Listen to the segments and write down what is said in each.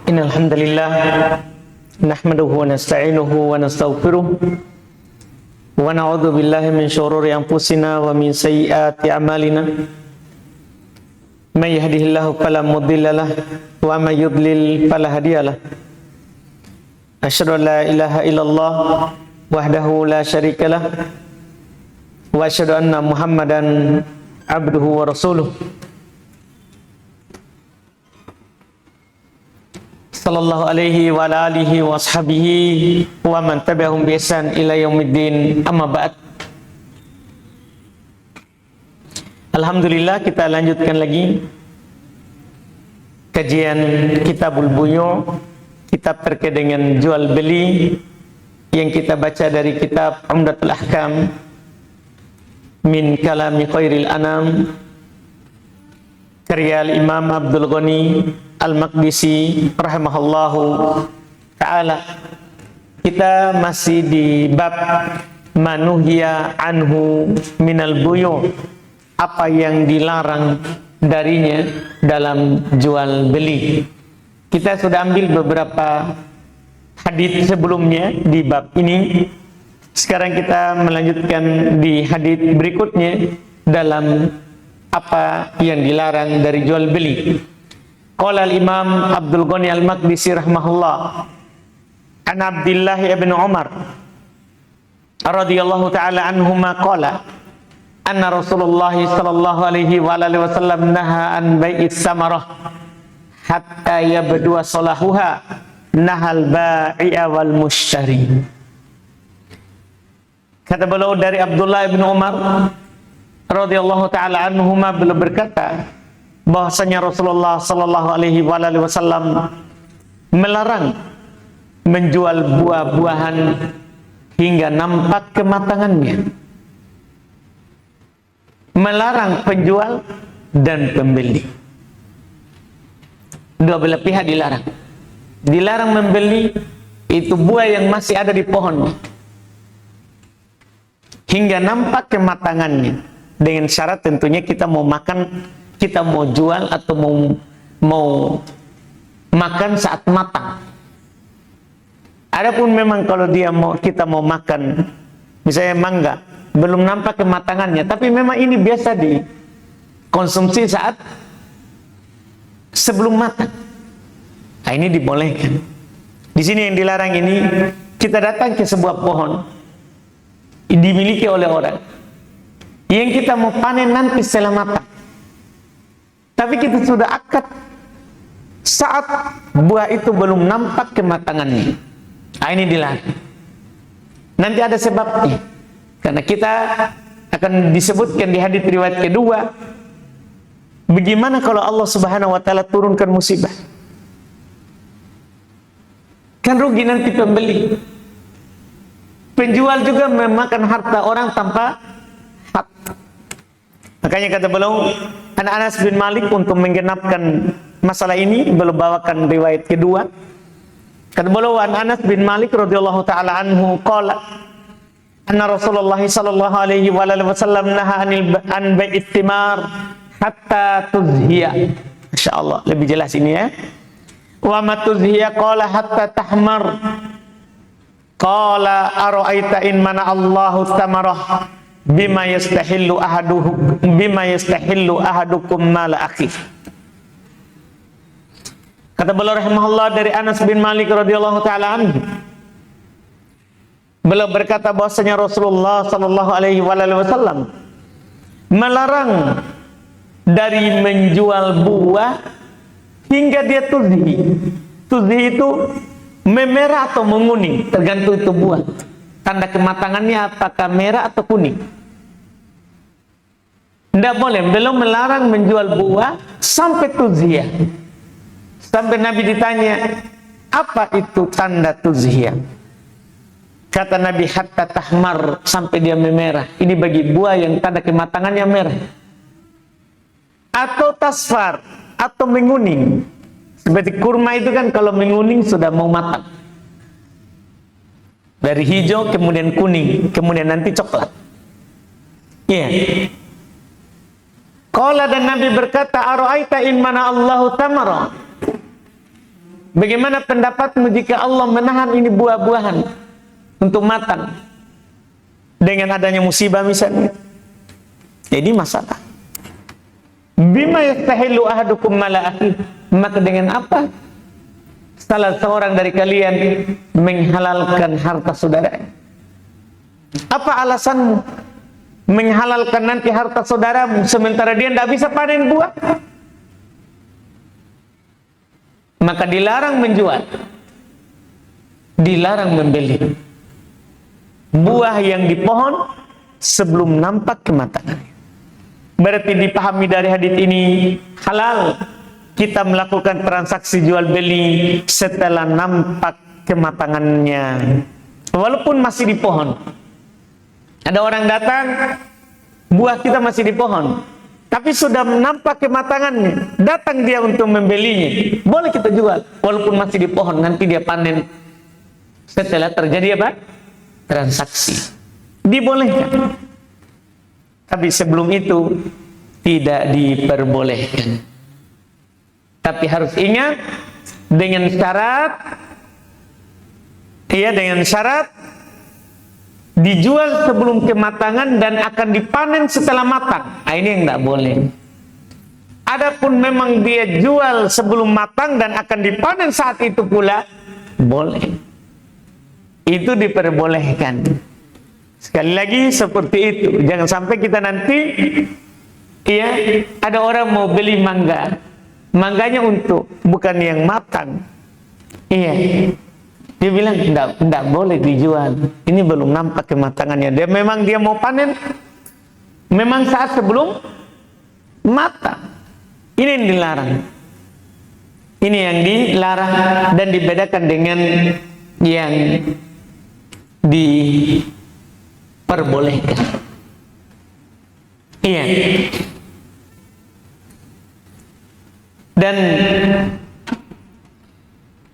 Innal hamdalillah nahmaduhu wa nasta'inuhu wa nastaghfiruh wa na'udzu billahi min shururi anfusina wa min sayyiati a'malina. May yahdihillahu fala mudilla lahu wa may yudlil fala hadiyalah. Asyhadu an la ilaha illallah wahdahu la syarika lah wa asyhadu anna Muhammadan abduhu wa rasuluh. Sallallahu alaihi wa ala alihi wa ashabihi wa man tabi'ahum bi ihsan ila yaumiddin, amma ba'd. Alhamdulillah, kita lanjutkan lagi kajian Kitabul Buyu', kitab terkait dengan jual beli yang kita baca dari kitab Umdatul Ahkam min kalami khairil anam karya Imam Abdul Ghani Al-Maqdisi rahimahullahu ta'ala. Kita masih di bab manuhya anhu minal buyu', apa yang dilarang darinya dalam jual beli. Kita sudah ambil beberapa hadits sebelumnya di bab ini. Sekarang kita melanjutkan di hadits berikutnya dalam apa yang dilarang dari jual beli. Qala al-Imam Abdul Ghani Al-Maqdisi rahimahullah an Abdullah ibn Umar radhiyallahu ta'ala anhuma qala anna Rasulullah sallallahu alaihi wa alihi wasallam naha an bai'is samarah hatta yabdu salahuha nahal bai'a wal mushtari. Kata beliau dari Abdullah ibn Umar radhiyallahu ta'ala anhuma, beliau berkata bahwasanya Rasulullah sallallahu alaihi wasallam melarang menjual buah-buahan hingga nampak kematangannya. Melarang penjual dan pembeli. Dua belah pihak dilarang. Dilarang membeli itu buah yang masih ada di pohon hingga nampak kematangannya, dengan syarat tentunya kita mau makan, kita mau jual atau mau makan saat matang. Adapun memang kalau kita mau makan, misalnya mangga, belum nampak kematangannya, tapi memang ini biasa dikonsumsi saat sebelum matang. Nah, ini dibolehkan. Di sini yang dilarang ini, kita datang ke sebuah pohon dimiliki oleh orang yang kita mau panen nanti setelah matang. Tapi kita sudah akad saat buah itu belum nampak kematangannya. Nah, ini dilarang. Nanti ada sebabnya. Karena kita akan disebutkan di hadits riwayat kedua, bagaimana kalau Allah Subhanahu wa taala turunkan musibah? Kan rugi nanti pembeli. Penjual juga memakan harta orang tanpa hak. Makanya kata beliau, Anas bin Malik untuk menggenapkan masalah ini, beliau bawakan riwayat kedua. Kata beliau, Anas bin Malik radhiyallahu taala anhu qala anna Rasulullah sallallahu alaihi wasallam naha an bai'it thimar hatta tuzhiya. Masyaallah, lebih jelas ini ya. Wa ma tuzhiya qala hatta tahmar. Qala ara'aita in mana Allahu tamarah bima yastahillu ahadukum mala akhi. Kata beliau rahimahullah dari Anas bin Malik radhiyallahu taala anhu, beliau berkata bahwasanya Rasulullah sallallahu alaihi wasallam melarang dari menjual buah hingga dia tuzhi. Tuzhi itu memerah atau menguning, tergantung itu buah. Tanda kematangannya apakah merah atau kuning. Tidak boleh, belum melarang menjual buah sampai tuzhiyah. Sampai Nabi ditanya, apa itu tanda tuzhiyah? Kata Nabi, hatta tahmar, sampai dia memerah. Ini bagi buah yang tanda kematangannya merah. Atau tasfar, atau menguning. Seperti kurma itu kan kalau menguning sudah mau matang. Dari hijau kemudian kuning, kemudian nanti coklat. Iya. Qala, dan Nabi berkata, ara'aita in mana Allahu tamara. Bagaimana pendapatmu jika Allah menahan ini buah-buahan untuk matang dengan adanya musibah misalnya? Jadi masalah. Bima yastahilu ahadukum mala akhi. Maka dengan apa salah seorang dari kalian menghalalkan harta saudara? Apa alasanmu menghalalkan nanti harta saudaramu sementara dia tidak bisa panen buah? Maka dilarang menjual, dilarang membeli buah yang di pohon sebelum nampak kematangannya. Berarti dipahami dari hadis ini halal kita melakukan transaksi jual beli setelah nampak kematangannya, walaupun masih di pohon. Ada orang datang, buah kita masih di pohon, tapi sudah nampak kematangannya, datang dia untuk membelinya, boleh kita jual walaupun masih di pohon. Nanti dia panen setelah terjadi apa? Transaksi, dibolehkan. Tapi sebelum itu tidak diperbolehkan. Tapi harus ingat dengan syarat, dengan syarat dijual sebelum kematangan dan akan dipanen setelah matang. Ini yang tidak boleh. Adapun memang dia jual sebelum matang dan akan dipanen saat itu pula, boleh. Itu diperbolehkan. Sekali lagi seperti itu. Jangan sampai kita nanti ada orang mau beli mangga, mangganya untuk bukan yang matang. Dia bilang tidak boleh dijual. Ini belum nampak kematangannya. Dia mau panen memang saat sebelum matang. Ini yang dilarang. Ini yang dilarang dan dibedakan dengan yang diperbolehkan. Dan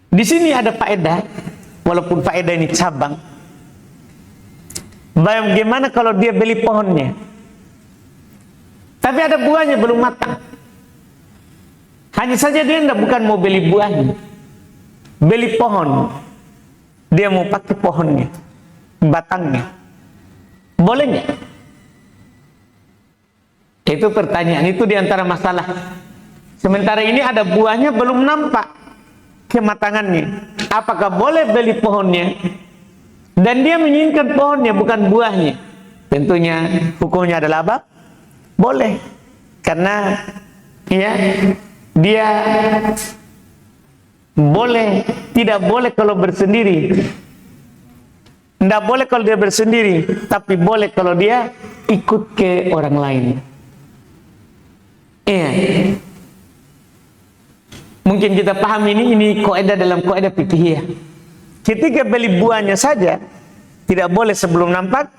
di sini ada faedah, walaupun faedah ini cabang. Bagaimana kalau dia beli pohonnya, tapi ada buahnya belum matang? Hanya saja dia bukan mau beli buahnya, beli pohon. Dia mau pakai pohonnya, batangnya. Boleh nggak? Itu pertanyaan, itu diantara masalah. Sementara ini ada buahnya belum nampak kematangannya. Apakah boleh beli pohonnya? Dan dia menginginkan pohonnya bukan buahnya. Tentunya hukumnya adalah apa? Boleh. Karena dia boleh, tidak boleh kalau bersendiri. Tidak boleh kalau dia bersendiri, tapi boleh kalau dia ikut ke orang lain. Mungkin kita paham ini kaidah dalam kaidah fikih. Ketika beli buahnya saja tidak boleh sebelum nampak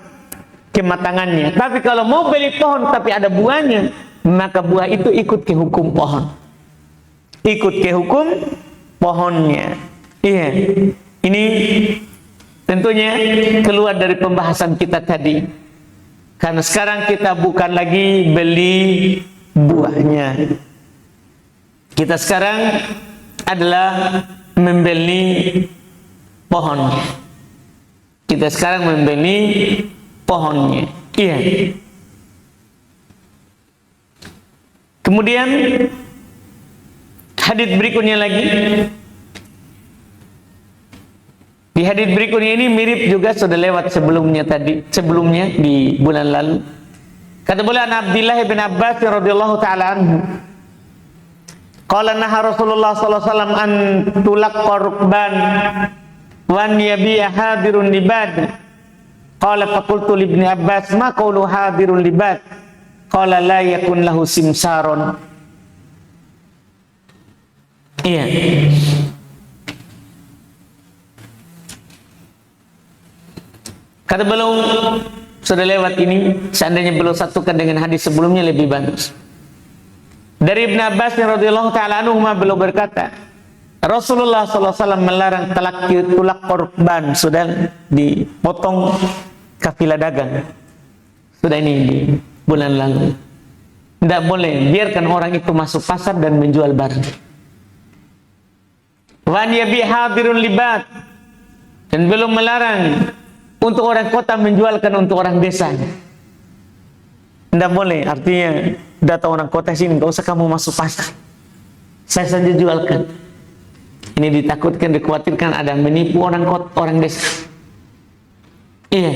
kematangannya. Tapi kalau mau beli pohon tapi ada buahnya, maka buah itu ikut ke hukum pohon. Ikut ke hukum pohonnya. Ini tentunya keluar dari pembahasan kita tadi. Karena sekarang kita bukan lagi beli buahnya. Kita sekarang adalah membeli pohonnya. Kita sekarang membeli pohonnya. Kemudian hadis berikutnya lagi. Di hadis berikutnya ini mirip juga sudah lewat sebelumnya di bulan lalu. Kata beliau Abdullah bin Abbas radhiyallahu taala anhu, qala naha Rasulullah sallallahu alaihi wasallam an tulaqqa rukban wa an yabi'a hadirun libad. Qala faqultu li ibni Abbas ma qawlu hadirun libad? Qala la yakun lahu simsaron. Kata beliau sudah lewat ini, seandainya beliau satukan dengan hadis sebelumnya lebih bagus. Dari Ibn Abbas radhiyallahu ta'ala anhu beliau berkata, Rasulullah sallallahu alaihi wasallam melarang tulak korban, sudah dipotong kafilah dagang. Sudah ini di bulan lalu. Tidak boleh biarkan orang itu masuk pasar dan menjual barang. Wa an yabi hadirun libat, dan belum melarang untuk orang kota menjualkan untuk orang desa. Tidak boleh, artinya datang orang kota sini, nggak usah kamu masuk pasar, saya saja jualkan. Ini ditakutkan, dikhawatirkan ada menipu orang kota, orang desa. Iya.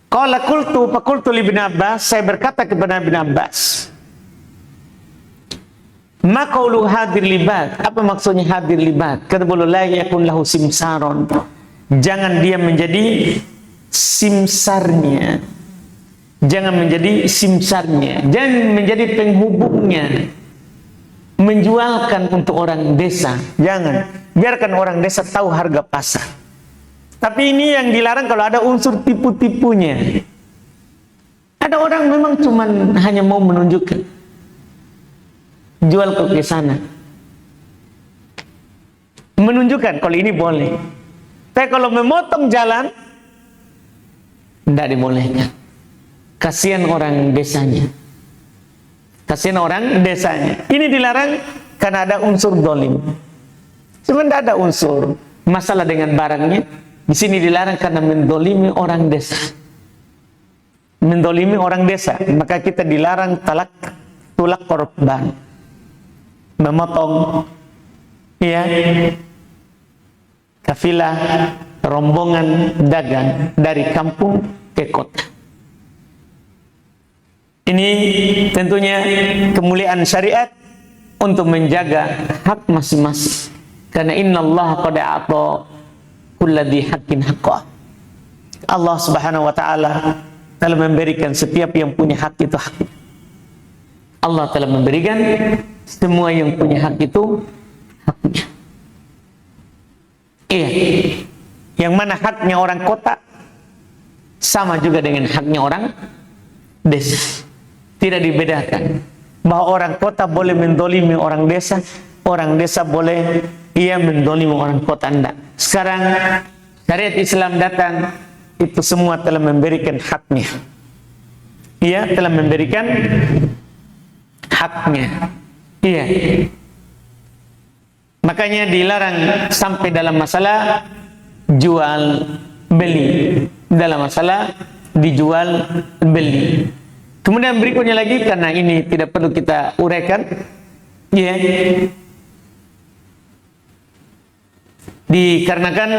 Qala qultu li Ibn Abbas, saya berkata kepada Ibn Abbas, ma qaulu hadir libat, apa maksudnya hadir libat? Kata beliau, la yakun lahu simsaron, jangan dia menjadi simsarnya, jangan menjadi simsarnya, jangan menjadi penghubungnya, menjualkan untuk orang desa. Jangan, biarkan orang desa tahu harga pasar. Tapi ini yang dilarang kalau ada unsur tipu-tipunya. Ada orang memang cuman hanya mau menunjukkan, jual ke sana, menunjukkan kalau ini boleh. Tapi kalau memotong jalan, tidak dibolehkan. Kasihan orang desanya. Kasihan orang desanya. Ini dilarang karena ada unsur dolim. Cuma tidak ada unsur masalah dengan barangnya. Di sini dilarang karena mendolimi orang desa. Mendolimi orang desa, maka kita dilarang tulak korban, memotong, ya, kafilah, rombongan dagang dari kampung ke kota. Ini tentunya kemuliaan syariat untuk menjaga hak masing-masing. Karena innallaha qad a'ta kulladzi haqqin haqqah. Allah Subhanahu wa taala telah memberikan setiap yang punya hak itu hak. Allah telah memberikan semua yang punya hak itu haknya. Iya. Yang mana haknya orang kota sama juga dengan haknya orang desa. Tidak dibedakan bahwa orang kota boleh mendolimi orang desa boleh mendolimi orang kota. Anda sekarang syariat Islam datang, itu semua telah memberikan haknya. Ia telah memberikan haknya. Iya. Makanya dilarang sampai dalam masalah jual beli, dalam masalah dijual beli. Kemudian berikutnya lagi, karena ini tidak perlu kita uraikan, ya, dikarenakan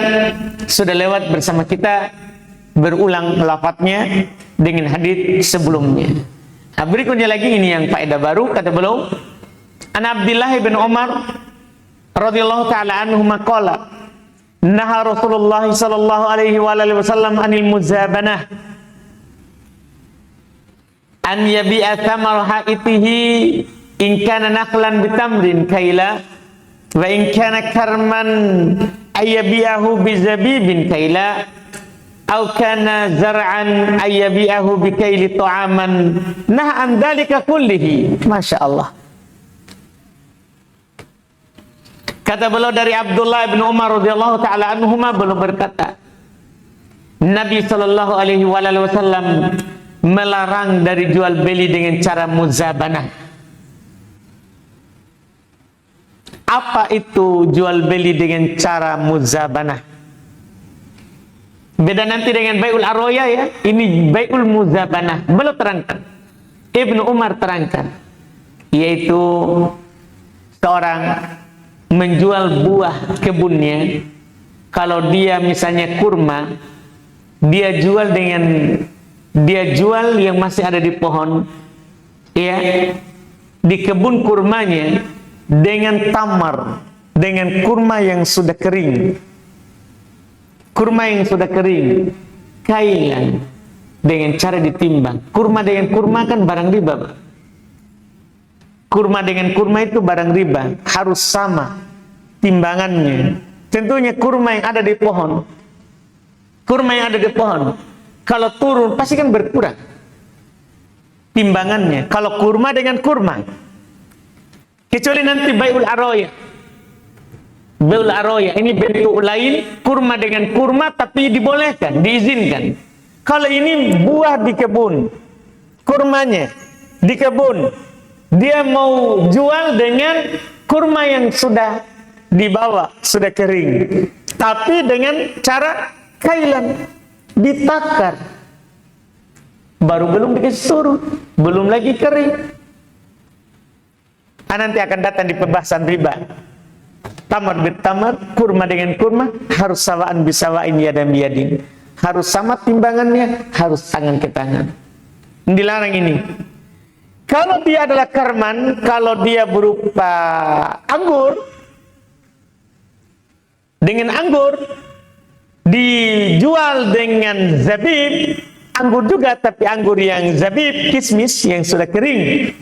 sudah lewat bersama kita berulang lafadznya dengan hadis sebelumnya. Nah, berikutnya lagi ini yang faedah baru, kata beliau, An Abdullah bin Umar radhiyallahu taala anhu maqala naha Rasulullah sallallahu alaihi wasallam anil muzabanah an yabi'a thamar haitihi in kana naqlan bitamrin kaila wa in kana karman ayyabi'ahu bizabibin kaila aw kana zar'an ayyabi'ahu bikaili ta'aman nah an dzalika kullihi. Masya Allah. Kata beliau dari Abdullah bin Umar radhiyallahu taala anhuma, beliau berkata, Nabi sallallahu alaihi wasallam melarang dari jual beli dengan cara muzabanah. Apa itu jual beli dengan cara muzabanah? Beda nanti dengan bai'ul aroya, ya. Ini bai'ul muzabanah. Beliau terangkan, Ibnu Umar terangkan, yaitu seorang menjual buah kebunnya. Kalau dia misalnya kurma, dia jual yang masih ada di pohon, ya, di kebun kurmanya, dengan tamar, dengan kurma yang sudah kering. Kurma yang sudah kering, kailan, dengan cara ditimbang. Kurma dengan kurma kan barang riba, Pak. Kurma dengan kurma itu barang riba, harus sama timbangannya. Tentunya kurma yang ada di pohon, kalau turun pasti kan berkurang timbangannya. Kalau kurma dengan kurma, kecuali nanti bai'ul aroya. Bai'ul aroya ini bentuk lain, kurma dengan kurma, tapi dibolehkan, diizinkan. Kalau ini buah di kebun, kurmanya di kebun, dia mau jual dengan kurma yang sudah dibawa, sudah kering, tapi dengan cara kailan, ditakar, baru belum dikasih surut, belum lagi kering. Nanti akan datang di pembahasan riba. Tamar bertamar, kurma dengan kurma, harus sawaan bisawain yadan biyadin. Harus sama timbangannya, harus tangan ke tangan. Dilarang ini. Kalau dia adalah karman, kalau dia berupa anggur, dengan anggur, dijual dengan zabib, anggur juga, tapi anggur yang zabib, kismis, yang sudah kering.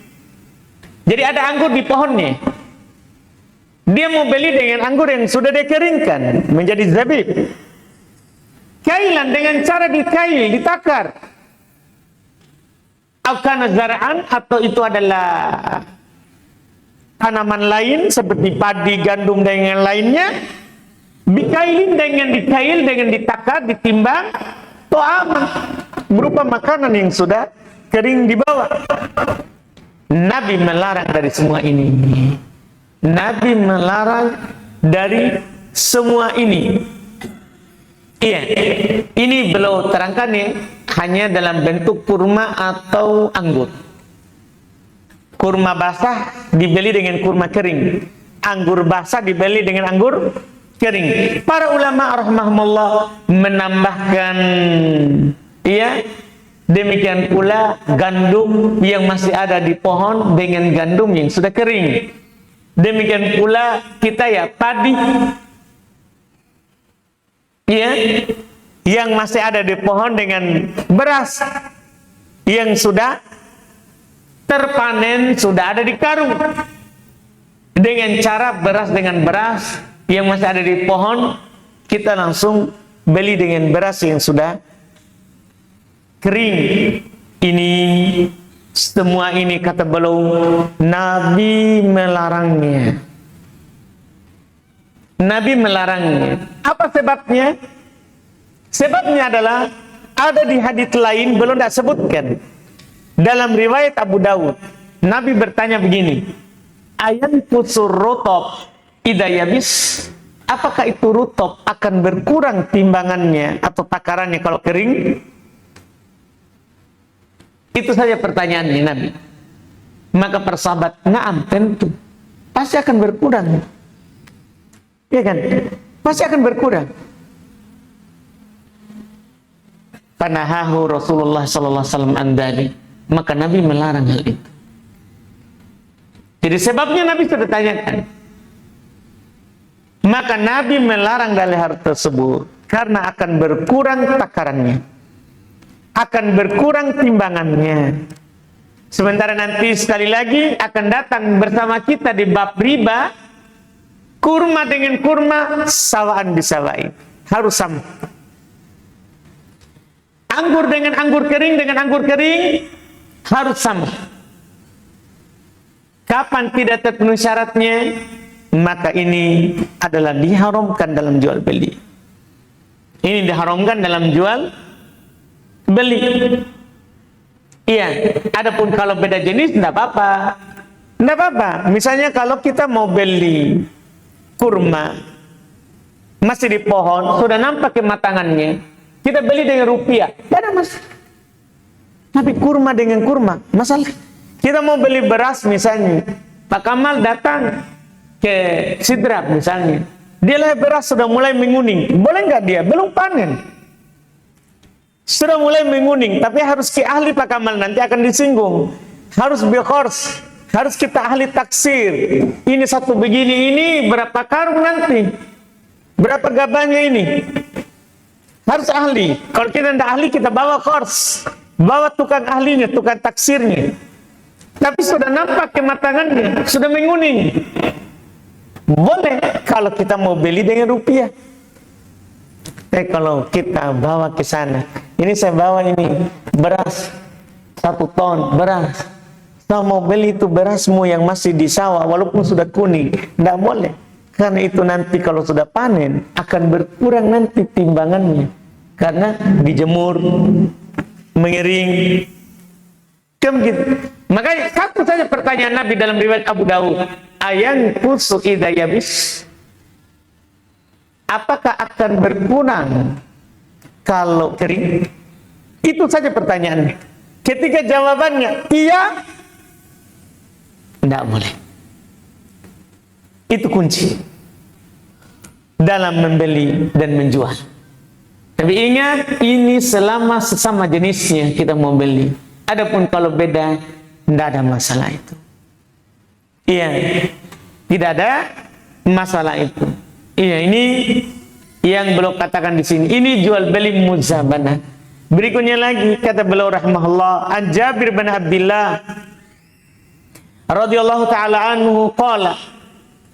Jadi ada anggur di pohonnya. Dia mau beli dengan anggur yang sudah dikeringkan, menjadi zabib. Kailan dengan cara dikail, ditakar. Akana zara'an, atau itu adalah tanaman lain seperti padi, gandum dan yang lainnya. Dikailin dengan dikail, dengan ditakar, ditimbang, itu aman. Berupa makanan yang sudah kering di bawah. Nabi melarang dari semua ini. Nabi melarang dari semua ini. Iya, ini beliau terangkan ya, hanya dalam bentuk kurma atau anggur. Kurma basah dibeli dengan kurma kering. Anggur basah dibeli dengan anggur kering. Para ulama rahimahumullah menambahkan, ya, demikian pula gandum yang masih ada di pohon dengan gandum yang sudah kering. Demikian pula kita ya, padi, ya, yang masih ada di pohon dengan beras yang sudah terpanen, sudah ada di karung. Dengan cara beras dengan beras yang masih ada di pohon, kita langsung beli dengan beras yang sudah kering. Ini semua ini kata beliau, Nabi melarangnya. Nabi melarangnya. Apa sebabnya? Sebabnya adalah ada di hadits lain, belum tidak sebutkan. Dalam riwayat Abu Dawud, Nabi bertanya begini, ayam kusur rotob idayabis, apakah itu rutob akan berkurang timbangannya atau takarannya kalau kering? Itu saja pertanyaannya Nabi. Maka persahabat, naam, tentu pasti akan berkurang. Ya kan? Pasti akan berkurang. Panahahu Rasulullah sallallahu alaihi wasallam andali. Maka Nabi melarang hal itu. Jadi sebabnya Nabi sudah tanyakan. Maka Nabi melarang dari hal tersebut karena akan berkurang takarannya, akan berkurang timbangannya. Sementara nanti sekali lagi akan datang bersama kita di bab riba, kurma dengan kurma, sawaan bisawain, harus sama. Anggur dengan anggur kering harus sama. Kapan tidak terpenuhi syaratnya, maka ini adalah diharamkan dalam jual beli. Ini diharamkan dalam jual beli. Iya, adapun kalau beda jenis tidak apa-apa. Tidak apa-apa. Misalnya kalau kita mau beli kurma masih di pohon, sudah nampak kematangannya, kita beli dengan rupiah, tidak ada masalah. Tapi kurma dengan kurma, masalah. Kita mau beli beras misalnya, Pak Kamal datang ke Sidrap misalnya, dia lihat beras sudah mulai menguning, boleh nggak dia? Belum panen, sudah mulai menguning, tapi harus ke ahli Pak Kamal, nanti akan disinggung, harus bikhors, harus kita ahli taksir, ini satu begini, ini berapa karung nanti, berapa gabahnya ini, harus ahli. Kalau kita tidak ahli, kita bawa kors, bawa tukang ahlinya, tukang taksirnya, tapi sudah nampak kematangannya, sudah menguning, boleh kalau kita mau beli dengan rupiah. Kalau kita bawa ke sana, ini saya bawa ini beras 1 ton beras, saya mau beli itu berasmu yang masih di sawah walaupun sudah kuning, tidak boleh, karena itu nanti kalau sudah panen akan berkurang nanti timbangannya, karena dijemur, mengering, kan gitu. Maka satu saja pertanyaan Nabi dalam riwayat Abu Daud, ayan kusu idza yabis, apakah akan berkurang kalau kering? Itu saja pertanyaannya. Ketika jawabannya iya, tidak boleh. Itu kunci dalam membeli dan menjual. Tapi ingat, ini selama sesama jenisnya kita mau beli. Adapun kalau beda, tidak ada masalah itu. Iya, tidak ada masalah itu. Iya, ini yang beliau katakan di sini. Ini jual beli muzabana. Berikutnya lagi kata beliau rahimahullah, an Jabir bin Abdullah radhiyallahu taala anhu qala,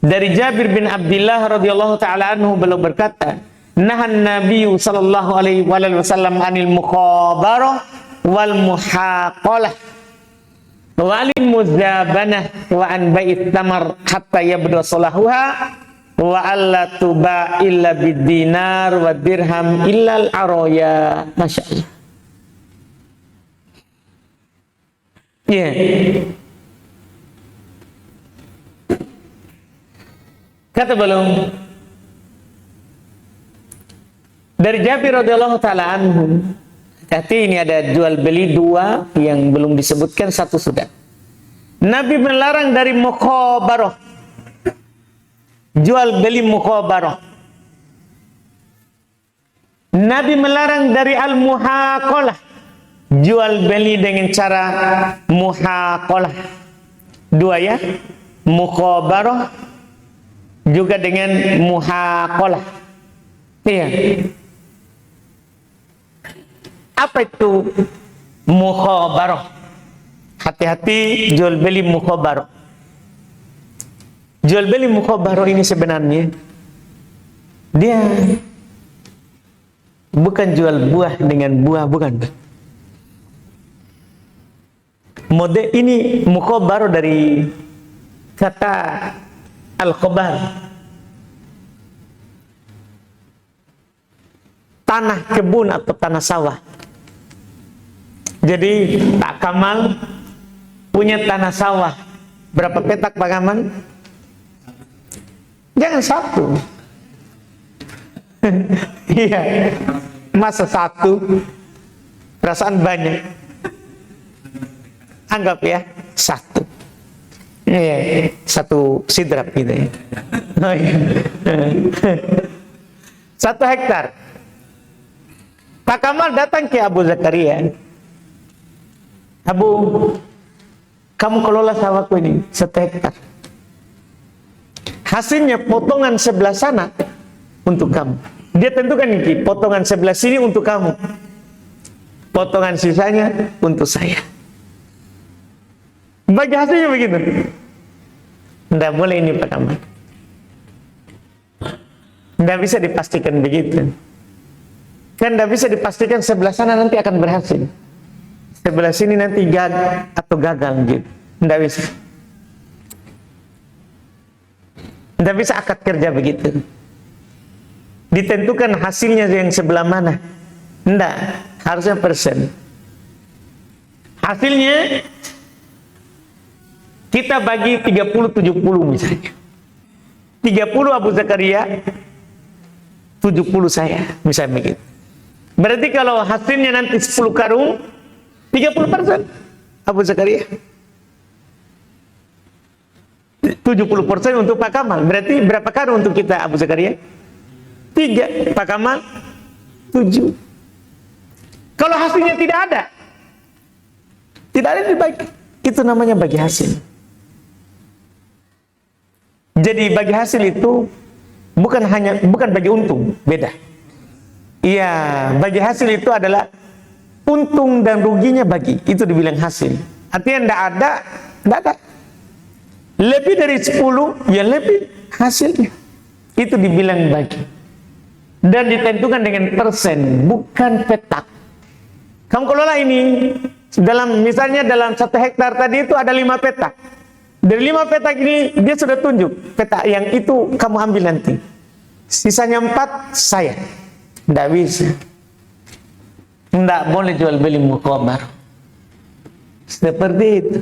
dari Jabir bin Abdullah radhiyallahu taala anhu beliau berkata, nahan Nabi sallallahu alaihi wasallam anil mukhabarah wal muhaqalah walil muzabanah wa an bai'it tamar hatta yabdu salahuha wa alla tuba illa bidinar wa dirham illa al-araya. Masya Allah. Ya. Kata beliau dari Jabir radhiyallahu taala anhu, tapi ini ada jual beli dua yang belum disebutkan, satu sudah. Nabi melarang dari mukhabarah, jual beli mukhabarah. Nabi melarang dari al-muhaqalah, jual beli dengan cara muhaqalah. Dua ya, mukhabarah juga dengan muhaqalah. Iya. Apa itu mukhabarah? Hati-hati jual beli mukhabarah. Jual beli mukhabarah ini sebenarnya dia bukan jual buah dengan buah, bukan. Mode ini mukhabarah dari kata al-khabar, tanah kebun atau tanah sawah. Jadi Pak Kamal punya tanah sawah. Berapa petak Pak Kamal? Jangan satu. Iya. Masa satu? Perasaan banyak. Anggap ya, satu. Iya, satu sidrap gitu ya. Oh, iya. 1 hektar. Pak Kamal datang ke Abu Zakaria. Abu, kamu kelola sawahku ini 1 hektar. Hasilnya potongan sebelah sana untuk kamu. Dia tentukan ini, potongan sebelah sini untuk kamu, potongan sisanya untuk saya. Bagi hasilnya begitu. Tidak boleh ini Pak Kamal. Tidak bisa dipastikan begitu. Kan tidak bisa dipastikan sebelah sana nanti akan berhasil, sebelah sini nanti gagal atau gagal gitu. Tidak bisa. Tidak bisa akad kerja begitu. Ditentukan hasilnya yang sebelah mana. Tidak, harusnya persen. Hasilnya kita bagi 30-70 misalnya. 30 Abu Zakaria, 70 saya, misalnya begitu. Berarti kalau hasilnya nanti 10 karung, 30% Abu Zakaria, 70% untuk Pak Kamal. Berarti berapa karung untuk kita Abu Zakaria? 3, Pak Kamal 7. Kalau hasilnya tidak ada dibagi, itu namanya bagi hasil. Jadi bagi hasil itu bukan bagi untung, beda. Iya, bagi hasil itu adalah untung dan ruginya bagi, itu dibilang hasil. Artinya tidak ada. Lebih dari 10, ya lebih hasilnya. Itu dibilang bagi. Dan ditentukan dengan persen, bukan petak. Kamu kelola ini, misalnya dalam 1 hektar tadi itu ada 5 petak. Dari 5 petak ini, dia sudah tunjuk petak yang itu kamu ambil nanti. Sisanya 4, saya. Tidak bisa. Tidak boleh jual beli mukhabar. Seperti itu.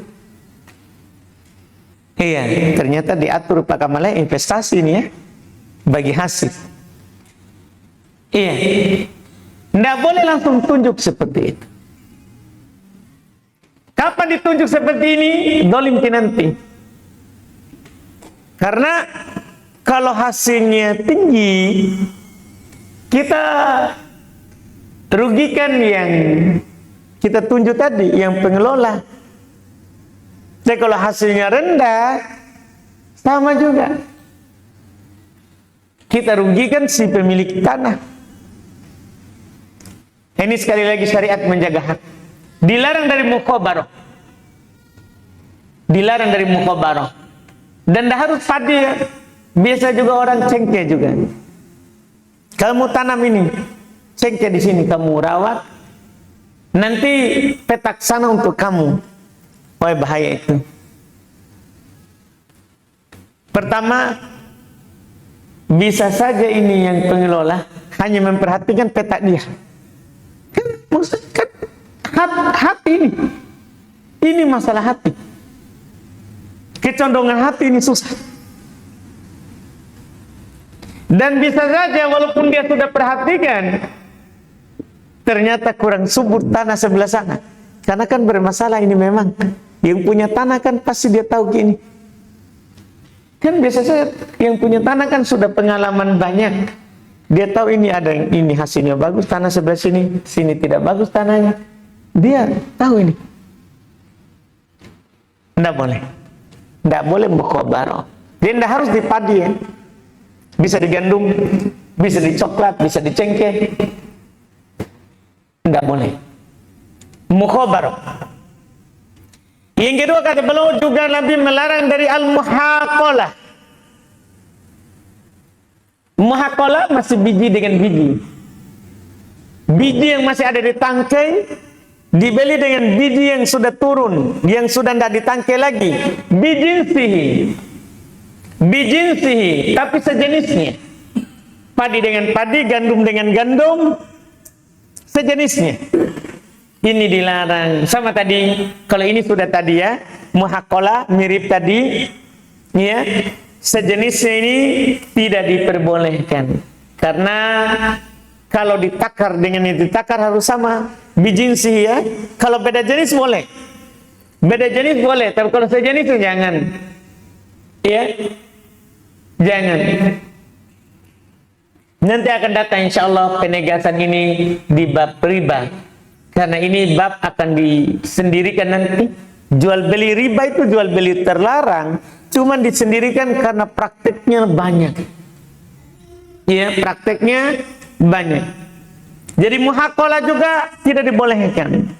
Iya, ternyata diatur Pak Kamal investasi ini ya, bagi hasil. Iya, nggak boleh langsung tunjuk seperti itu. Kapan ditunjuk seperti ini? Dolim nanti. Karena kalau hasilnya tinggi, kita rugikan yang kita tunjuk tadi, yang pengelola. Jadi kalau hasilnya rendah, sama juga. Kita rugikan si pemilik tanah. Ini sekali lagi syariat menjaga hak. Dilarang dari mukhabarah. Dilarang dari mukhabarah. Dan dah harus padi ya. Biasa juga orang cengkeh juga. Kamu tanam ini, cengkeh di sini kamu rawat. Nanti petak sana untuk kamu. Wah, bahaya itu. Pertama, bisa saja ini yang pengelola hanya memperhatikan petak dia. Kan maksudnya kan hati ini masalah hati. Kecondongan hati ini susah. Dan bisa saja walaupun dia sudah perhatikan, ternyata kurang subur tanah sebelah sana. Karena kan bermasalah ini memang. Yang punya tanah kan pasti dia tahu gini. Kan biasanya yang punya tanah kan sudah pengalaman banyak. Dia tahu ini ada ini hasilnya bagus, tanah sebelah sini, sini tidak bagus tanahnya. Dia tahu ini. Tidak boleh. Tidak boleh mukhabarah. Dia tidak harus di padi ya. Bisa di gandum, bisa di coklat, bisa di cengkeh. Tidak boleh. Mukhabarah. Yang kedua kata beliau juga Nabi melarang dari al-muhaqalah. Muhaqalah masih biji dengan biji. Biji yang masih ada di tangkai dibeli dengan biji yang sudah turun, yang sudah tidak di tangkai lagi. Bijinsihi, tapi sejenisnya. Padi dengan padi, gandum dengan gandum, sejenisnya. Ini dilarang. Sama tadi, kalau ini sudah tadi ya, muhaqalah mirip tadi, ya, sejenisnya ini tidak diperbolehkan. Karena kalau ditakar dengan yang ditakar harus sama, bijinsihi ya. Kalau beda jenis boleh. Beda jenis boleh, tapi kalau sejenis itu jangan. Ya. Jangan. Nanti akan datang insyaallah penegasan ini di bab riba. Karena ini bab akan disendirikan nanti. Jual beli riba itu jual beli terlarang, cuman disendirikan karena prakteknya banyak. Ya, prakteknya banyak. Jadi muhaqalah juga tidak dibolehkan.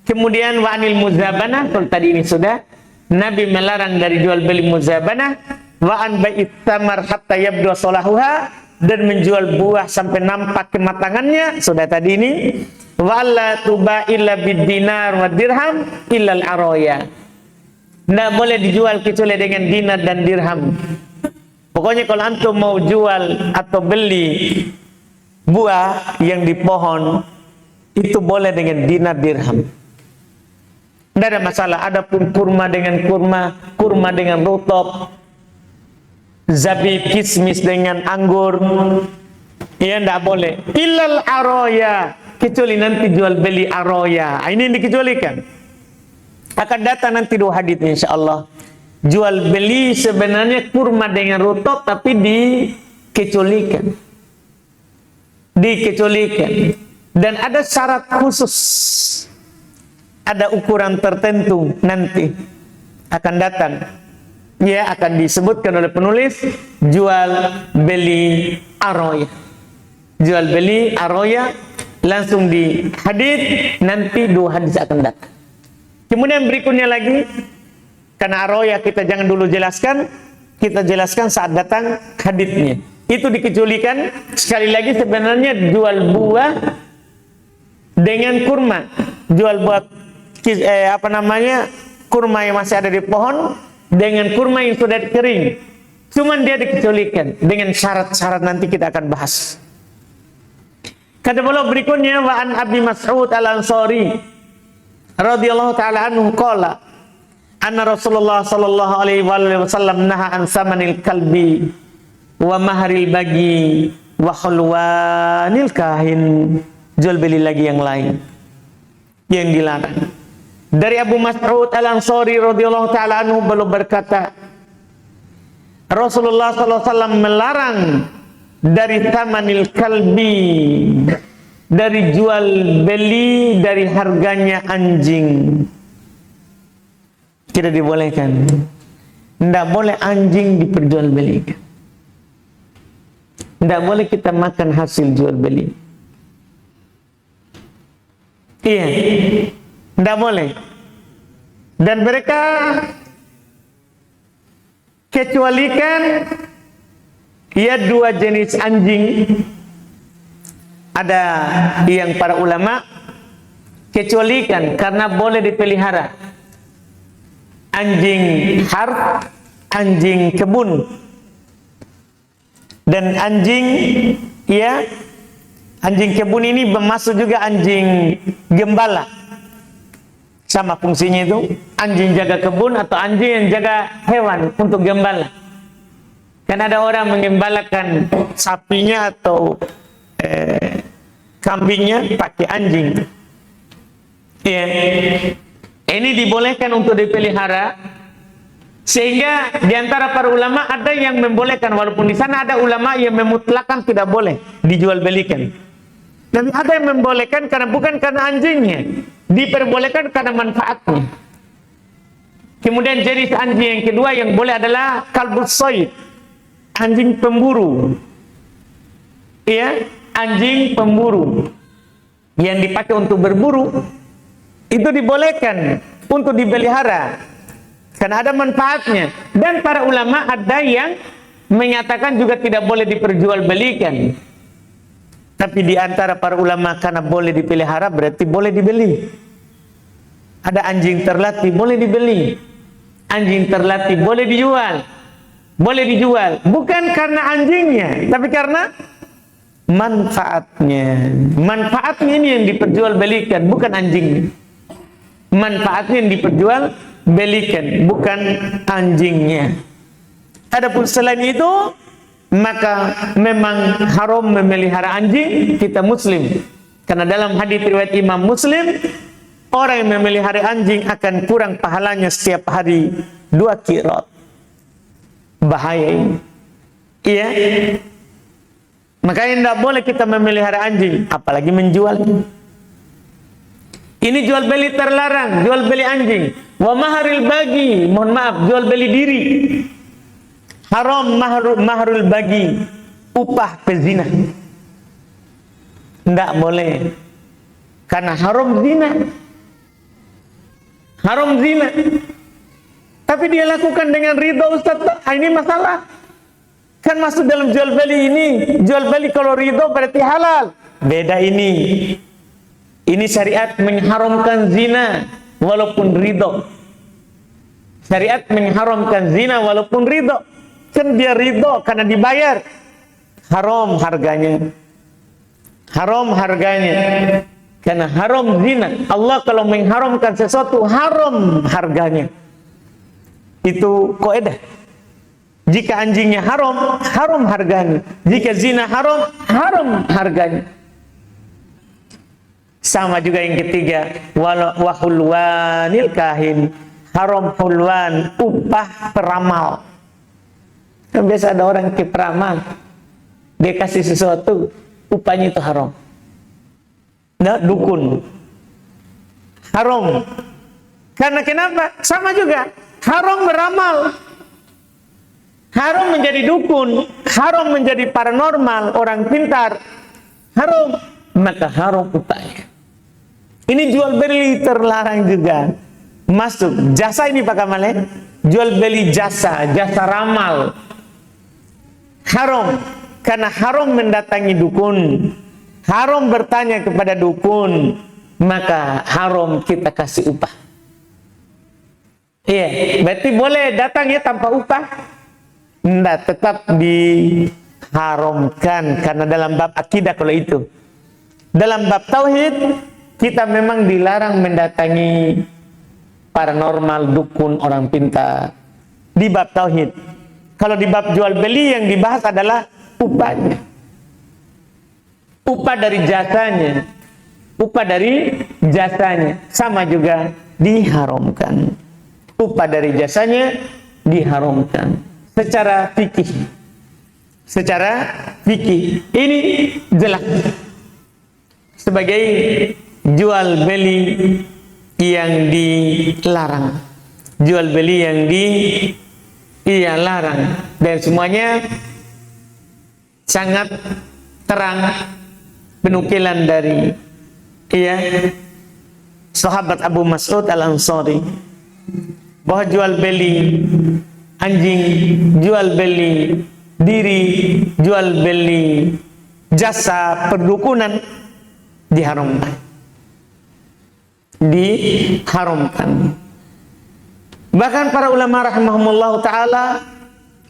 Kemudian wa anil muzabanah, kalau tadi ini sudah Nabi melarang dari jual beli muzabanah, wa an bai'it tamar hatta yabdu salahuha, dan menjual buah sampai nampak kematangannya, sudah tadi ini. Wala tuba illa bidinar wa dirham illa al-aroya. Tidak boleh dijual kecuali dengan dinar dan dirham. Pokoknya kalau antum mau jual atau beli buah yang di pohon, itu boleh dengan dinar dirham. Tidak ada masalah. Adapun kurma dengan kurma, kurma dengan rutop, zabib kismis dengan anggur, ya tidak boleh. Illal aroya, kecuali nanti jual beli aroya. Ini yang dikecualikan. Akan datang nanti dua hadits insyaallah. Jual beli sebenarnya kurma dengan rutop tapi dikecualikan. Dikecualikan. Dan ada syarat khusus. Ada ukuran tertentu nanti akan datang. Ya, akan disebutkan oleh penulis jual beli aroya. Jual beli aroya langsung di hadits, nanti dua hadits akan datang. Kemudian berikutnya lagi, karena aroya kita jangan dulu jelaskan, kita jelaskan saat datang haditsnya. Itu dikecualikan. Sekali lagi sebenarnya jual buah dengan kurma, jual buah kurma yang masih ada di pohon dengan kurma yang sudah kering. Cuman dia dikecualikan dengan syarat-syarat, nanti kita akan bahas. Kata beliau berikutnya, wa an Abi Mas'ud Al-Ansari radhiyallahu taala anhu qala anna Rasulullah sallallahu alaihi wasallam naha an samanil kalbi wa maharil bagi wa khulwanil kahin. Jual beli lagi yang lain yang dilarang. Dari Abu Mas'ud Al-Ansari radhiyallahu taala anhu beliau berkata, Rasulullah sallallahu alaihi wasallam melarang dari samanil kalbi, dari jual beli dari harganya anjing. Tidak dibolehkan. Tidak boleh anjing diperjualbelikan. Tidak boleh kita makan hasil jual beli. Iya, tidak boleh. Dan mereka kecualikan ya dua jenis anjing. Ada yang para ulama kecualikan karena boleh dipelihara. Anjing harth, anjing kebun, dan anjing ya anjing kebun ini bermasuk juga anjing gembala, sama fungsinya itu anjing jaga kebun atau anjing yang jaga hewan untuk gembala. Kan ada orang mengembalakan sapinya atau kambingnya pakai anjing. Ya. Ini dibolehkan untuk dipelihara, sehingga diantara para ulama ada yang membolehkan, walaupun di sana ada ulama yang memutlakan tidak boleh dijual belikan. Tapi ada yang membolehkan karena bukan karena anjingnya, diperbolehkan karena manfaatnya. Kemudian jenis anjing yang kedua yang boleh adalah kalbus soid, anjing pemburu. Iya, anjing pemburu yang dipakai untuk berburu. Itu dibolehkan untuk dipelihara karena ada manfaatnya. Dan para ulama ada yang menyatakan juga tidak boleh diperjualbelikan. Tapi di antara para ulama karena boleh dipelihara berarti boleh dibeli. Ada anjing terlatih boleh dibeli. Anjing terlatih boleh dijual. Boleh dijual bukan karena anjingnya, tapi karena manfaatnya. Manfaatnya ini yang diperjualbelikan, bukan anjingnya. Manfaatnya yang diperjualbelikan, bukan anjingnya. Adapun selain itu, maka memang haram memelihara anjing kita muslim. Karena dalam hadis riwayat Imam Muslim, orang yang memelihara anjing akan kurang pahalanya setiap hari 2 qirat. Bahaya ini. Iya. Makanya tidak boleh kita memelihara anjing, apalagi menjualnya. Ini jual beli terlarang, jual beli anjing. Wa maharil bagi, mohon maaf, jual beli diri. Haram maharul bagi, upah pezina. Tidak boleh. Karena haram zina. Haram zina. Tapi dia lakukan dengan ridho, Ustaz. Ini masalah. Kan masuk dalam jual beli ini. Jual beli kalau ridho berarti halal. Beda ini. Ini syariat mengharamkan zina walaupun ridho. Syariat mengharamkan zina walaupun ridho. Kan dia ridho karena dibayar. Haram harganya. Haram harganya. Karena haram zina. Allah kalau mengharamkan sesuatu haram harganya. Itu kaidah. Jika anjingnya haram, haram harganya. Jika zina haram, haram harganya. Sama juga yang ketiga, wa hulwanil kahin, haram hulwan, upah peramal. Kan biasa ada orang ke peramal, dia kasih sesuatu, upahnya itu haram. Nah, dukun. Haram. Karena kenapa? Sama juga, haram beramal. Haram menjadi dukun, haram menjadi paranormal, orang pintar. Haram, maka haram upahnya. Ini jual beli terlarang juga. Masuk jasa ini Pak Kamal ya? Jual beli jasa, jasa ramal. Haram. Karena haram mendatangi dukun. Haram bertanya kepada dukun. Maka haram kita kasih upah. Iya, berarti boleh datang ya tanpa upah? Tidak, tetap diharamkan. Karena dalam bab akidah kalau itu. Dalam bab tauhid, kita memang dilarang mendatangi paranormal, dukun, orang pintar. Di bab tauhid. Kalau di bab jual beli yang dibahas adalah upahnya. Upah dari jasanya. Upah dari jasanya. Sama juga diharamkan. Upah dari jasanya diharamkan. Secara fikih. Secara fikih. Ini jelas. Sebagai jual beli yang dilarang, jual beli yang larang, dan semuanya sangat terang penukilan dari sahabat Abu Mas'ud Al-Ansari bahwa jual beli anjing, jual beli diri, jual beli jasa perdukunan diharamkan. Bahkan para ulama rahimahumullah ta'ala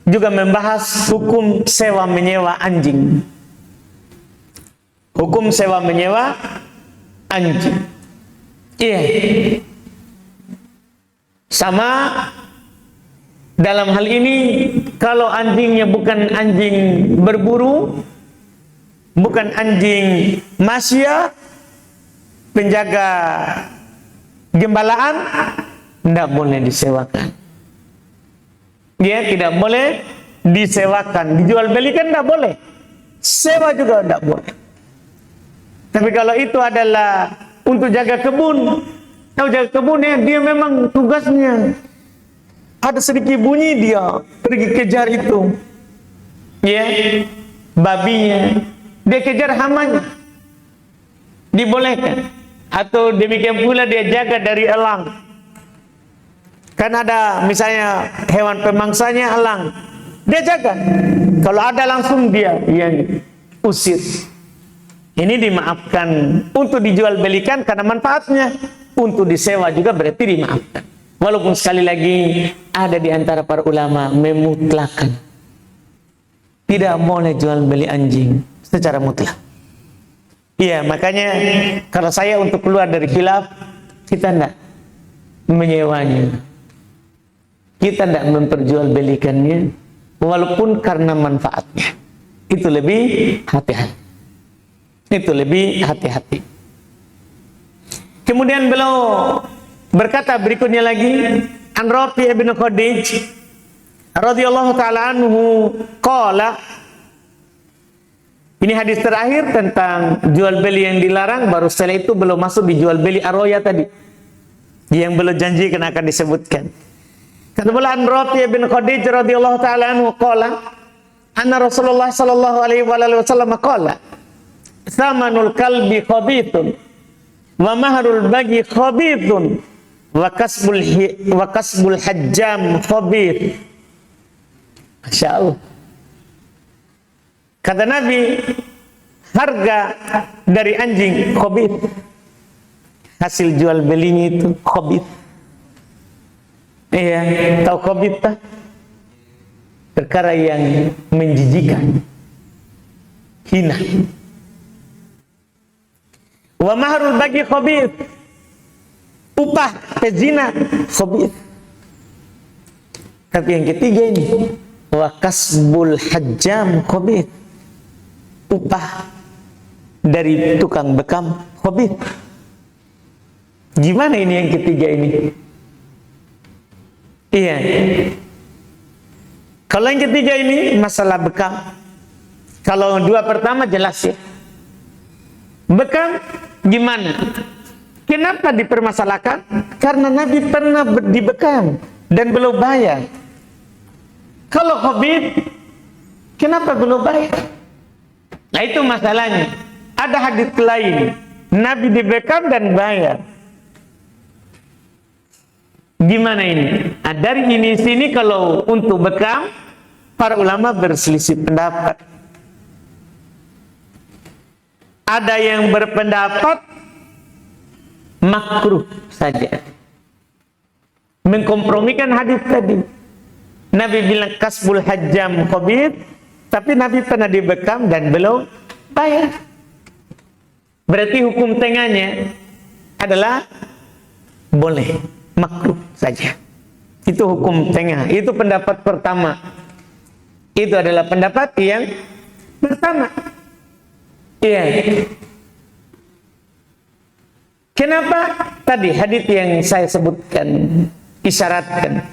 juga membahas hukum sewa menyewa anjing. Hukum sewa menyewa anjing. Iya. Sama dalam hal ini, kalau anjingnya bukan anjing berburu, bukan anjing masya, penjaga gembalaan, tidak boleh disewakan. Dia tidak boleh disewakan. Dijual belikan tidak boleh. Sewa juga tidak boleh. Tapi kalau itu adalah untuk jaga kebun, tahu jaga kebunnya, dia memang tugasnya. Ada sedikit bunyi dia pergi kejar itu, babinya, dia kejar hamanya, dibolehkan. Atau demikian pula dia jaga dari elang. Kan ada misalnya hewan pemangsanya elang, dia jaga. Kalau ada langsung dia yang usir. Ini dimaafkan untuk dijual belikan karena manfaatnya. Untuk disewa juga berarti dimaafkan. Walaupun sekali lagi ada di antara para ulama memutlakan, tidak boleh jual beli anjing secara mutlak. Iya, makanya kalau saya untuk keluar dari khilaf, kita tidak menyewanya, kita tidak memperjualbelikannya, walaupun karena manfaatnya. Itu lebih hati-hati. Itu lebih hati-hati. Kemudian beliau berkata berikutnya lagi, an Rafi' bin Khadij radhiyallahu taala anhu qala. Ini hadis terakhir tentang jual beli yang dilarang. Baru setelah itu belum masuk di jual beli aroya tadi, yang belum janjikan akan disebutkan. Kata beliau, an Rafi' bin Khadij radhiyallahu taala anhu qala, anna Rasulullah sallallahu alaihi wasallam qala, thamanul kalbi khabithun wa mahrul bagi khabithun wa kasbul hajjam khabith. Masya Allah. Kata Nabi, harga dari anjing khabith, hasil jual belinya itu khabith. Iya, tahu khabith tak? Perkara yang menjijikan, hina. Wa mahrul bagi khabith, upah pezina khabith. Tapi yang ketiga ini, wa kasbul hajjam khabith, upah dari tukang bekam khabith. Gimana ini yang ketiga ini? Iya. Kalau yang ketiga ini masalah bekam. Kalau dua pertama jelas ya. Bekam gimana? Kenapa dipermasalahkan? Karena Nabi pernah dibekam dan belum bayar. Kalau khabith, kenapa belum bayar? Nah itu masalahnya. Ada hadis lain, Nabi dibekam dan bayar. Gimana ini? Nah, dari ini sini kalau untuk bekam, para ulama berselisih pendapat. Ada yang berpendapat makruh saja, mengkompromikan hadis tadi. Nabi bilang kasbul hajjam khabith, tapi Nabi pernah dibekam dan belum bayar. Berarti hukum tengahnya adalah boleh, makruh saja. Itu hukum tengah. Itu pendapat pertama. Itu adalah pendapat yang pertama. Iya. Kenapa? Tadi hadits yang saya sebutkan, isyaratkan,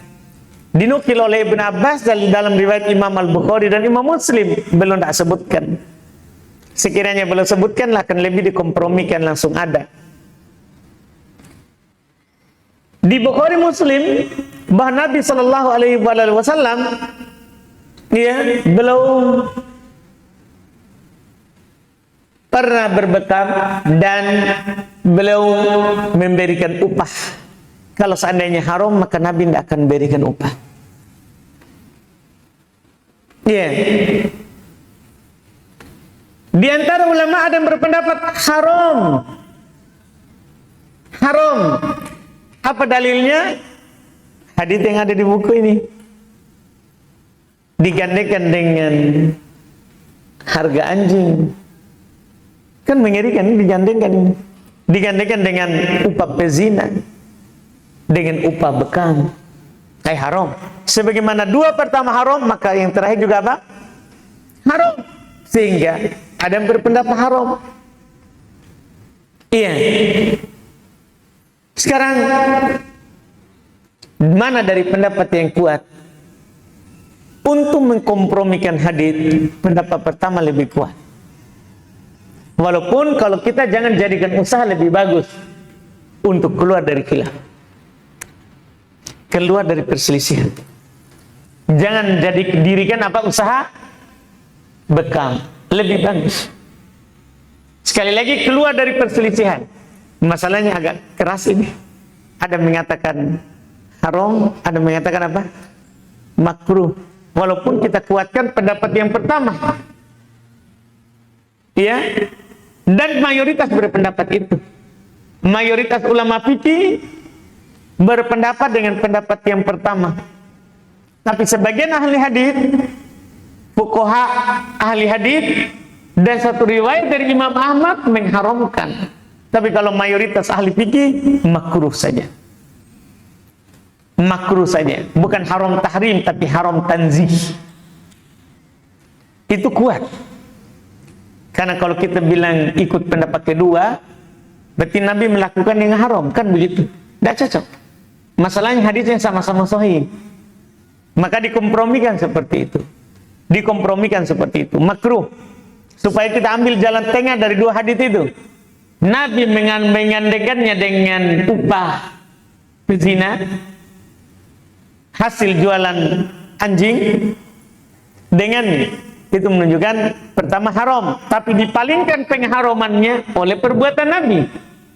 dinukil oleh Ibn Abbas dalam riwayat Imam Al-Bukhari dan Imam Muslim, belum tak sebutkan. Sekiranya belum sebutkan, akan lebih dikompromikan langsung ada. Di Bukhari Muslim, bahwa Nabi Sallallahu Alaihi Wasallam, ya, belum pernah berbekam dan beliau memberikan upah. Kalau seandainya haram, maka Nabi tidak akan berikan upah. Ya. Di antara ulama ada yang berpendapat haram. Haram. Apa dalilnya? Hadits yang ada di buku ini. Digandenkan dengan harga anjing. Kan mengerikan, digandengkan ini. Digandengkan dengan upah pezina, dengan upah bekam. Kayak haram. Sebagaimana dua pertama haram, maka yang terakhir juga apa? Haram. Sehingga ada yang berpendapat haram. Iya. Sekarang mana dari pendapat yang kuat? Untuk mengkompromikan hadits, pendapat pertama lebih kuat. Walaupun kalau kita jangan jadikan usaha lebih bagus untuk keluar dari khilaf, keluar dari perselisihan. Jangan dirikan apa usaha bekam, lebih bagus. Sekali lagi keluar dari perselisihan. Masalahnya agak keras ini. Ada mengatakan haram, ada mengatakan apa? Makruh. Walaupun kita kuatkan pendapat yang pertama. Ya. Dan mayoritas berpendapat itu. Mayoritas ulama fikih berpendapat dengan pendapat yang pertama. Tapi sebagian ahli hadis, fuqaha ahli hadis, dan satu riwayat dari Imam Ahmad mengharamkan. Tapi kalau mayoritas ahli fikih, makruh saja. Makruh saja. Bukan haram tahrim, tapi haram tanzih. Itu kuat. Karena kalau kita bilang ikut pendapat kedua, berarti Nabi melakukan yang haram, kan begitu? Tidak cocok. Masalahnya hadisnya sama-sama sahih. Maka dikompromikan seperti itu. Dikompromikan seperti itu. Makruh. Supaya kita ambil jalan tengah dari dua hadis itu. Nabi mengandaikannya dengan upah zina, hasil jualan anjing, dengan itu menunjukkan pertama haram, tapi dipalingkan pengharamannya oleh perbuatan Nabi.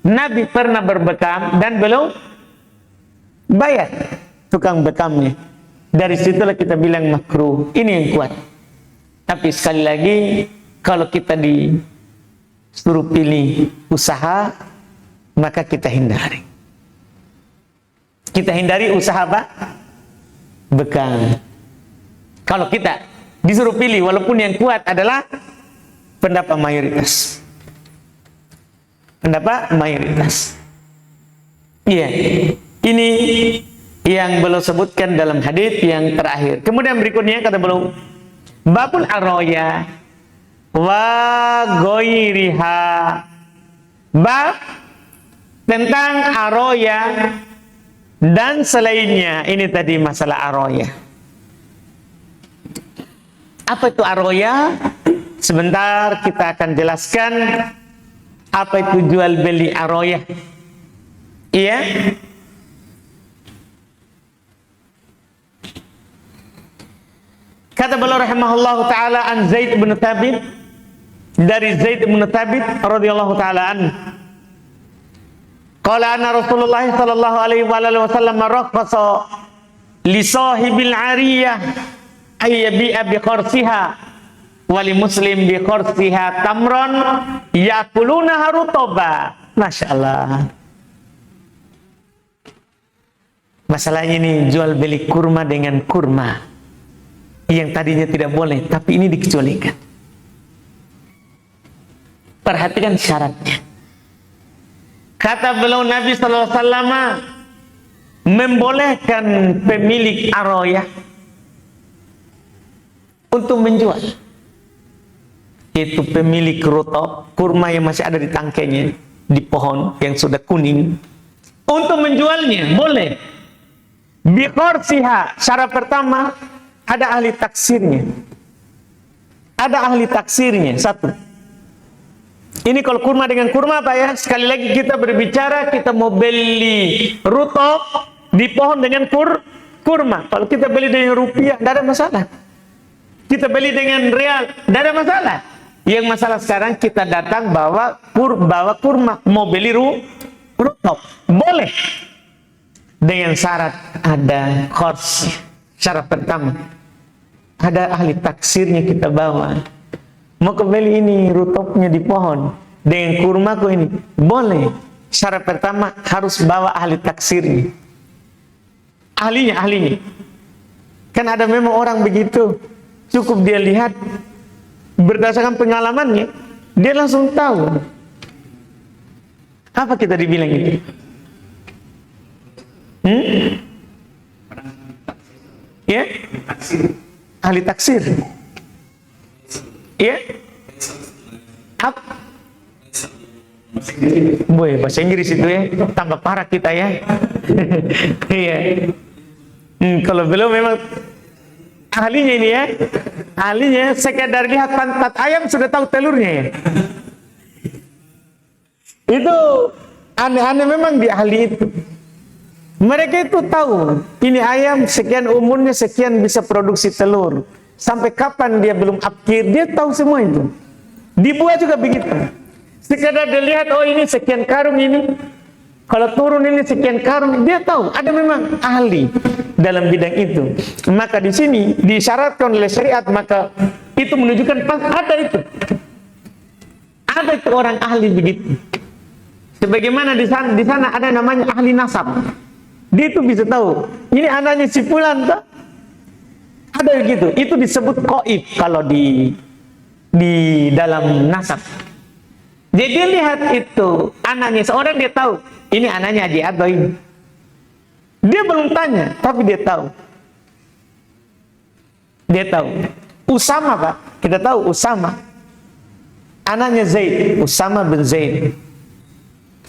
Nabi pernah berbekam dan belum bayar tukang bekamnya. Dari situlah kita bilang makruh. Ini yang kuat. Tapi sekali lagi, kalau kita disuruh pilih usaha, maka kita hindari. Kita hindari usaha apa? Bekam. Kalau kita disuruh pilih, walaupun yang kuat adalah pendapat mayoritas. Pendapat mayoritas. Iya. Ini yang beliau sebutkan dalam hadis yang terakhir. Kemudian berikutnya kata beliau, babul aroya wa ghairiha. Bab tentang aroya dan selainnya. Ini tadi masalah aroya. Apa itu aroya? Sebentar kita akan jelaskan apa itu jual beli aroya. Iya. Kata beliau rahimahullah ta'ala an Zaid bin Thabit, dari Zaid bin Thabit radhiyallahu ta'ala an, qala anna Rasulullah sallallahu alaihi wasallam rakhasa li sahibil ariyah ay yabi'a bi kharsiha wa li muslim bi kharsiha tamran yakuluna rutaba. Masyaallah. Masalahnya ini jual beli kurma dengan kurma yang tadinya tidak boleh, tapi ini dikecualikan. Perhatikan syaratnya. Kata beliau Nabi sallallahu alaihi wasallam, membolehkan pemilik aroyah untuk menjual, yaitu pemilik rutop, kurma yang masih ada di tangkainya, di pohon yang sudah kuning, untuk menjualnya boleh. Biqorsiha, syarat pertama ada ahli taksirnya. Ada ahli taksirnya, satu. Ini kalau kurma dengan kurma apa ya? Sekali lagi kita berbicara, kita mau beli rutop di pohon dengan kurma. Kalau kita beli dengan rupiah, tidak ada masalah. Kita beli dengan real, tidak ada masalah. Yang masalah sekarang kita datang bawa kurma, mau beli rutop, boleh. Dengan syarat ada khors. Syarat pertama, ada ahli taksirnya kita bawa. Mau kembali ini rutopnya di pohon dengan kurmaku ini, boleh. Syarat pertama harus bawa ahli taksirnya. Ahlinya. Kan ada memang orang begitu, cukup dia lihat berdasarkan pengalamannya, dia langsung tahu. Apa kita dibilang itu? Ya? Ahli taksir. Ya? Apa? Boy, bahasa Inggris itu ya, tambah parah kita ya. Iya. Kalau belum memang ahlinya ini ya, ahlinya sekedar lihat pantat ayam sudah tahu telurnya ya. Itu aneh-aneh memang di ahli itu. Mereka itu tahu, ini ayam sekian umurnya, sekian bisa produksi telur. Sampai kapan dia belum akhir, dia tahu semua itu. Di buah juga begitu. Sekadar dilihat, oh ini sekian karung ini. Kalau turun ini sekian karung, dia tahu. Ada memang ahli dalam bidang itu. Maka di sini disyaratkan oleh syariat, maka itu menunjukkan ada itu. Ada itu orang ahli begitu. Sebagaimana di sana ada namanya ahli nasab. Dia itu bisa tahu, ini anaknya si fulan tak? Ada begitu. Itu disebut qaib kalau di dalam nasab. Jadi dia lihat itu anaknya seorang, dia tahu ini anaknya Haji Ado ini. Dia belum tanya, tapi dia tahu. Dia tahu. Usama Pak, kita tahu Usama. Anaknya Zaid, Usama bin Zaid.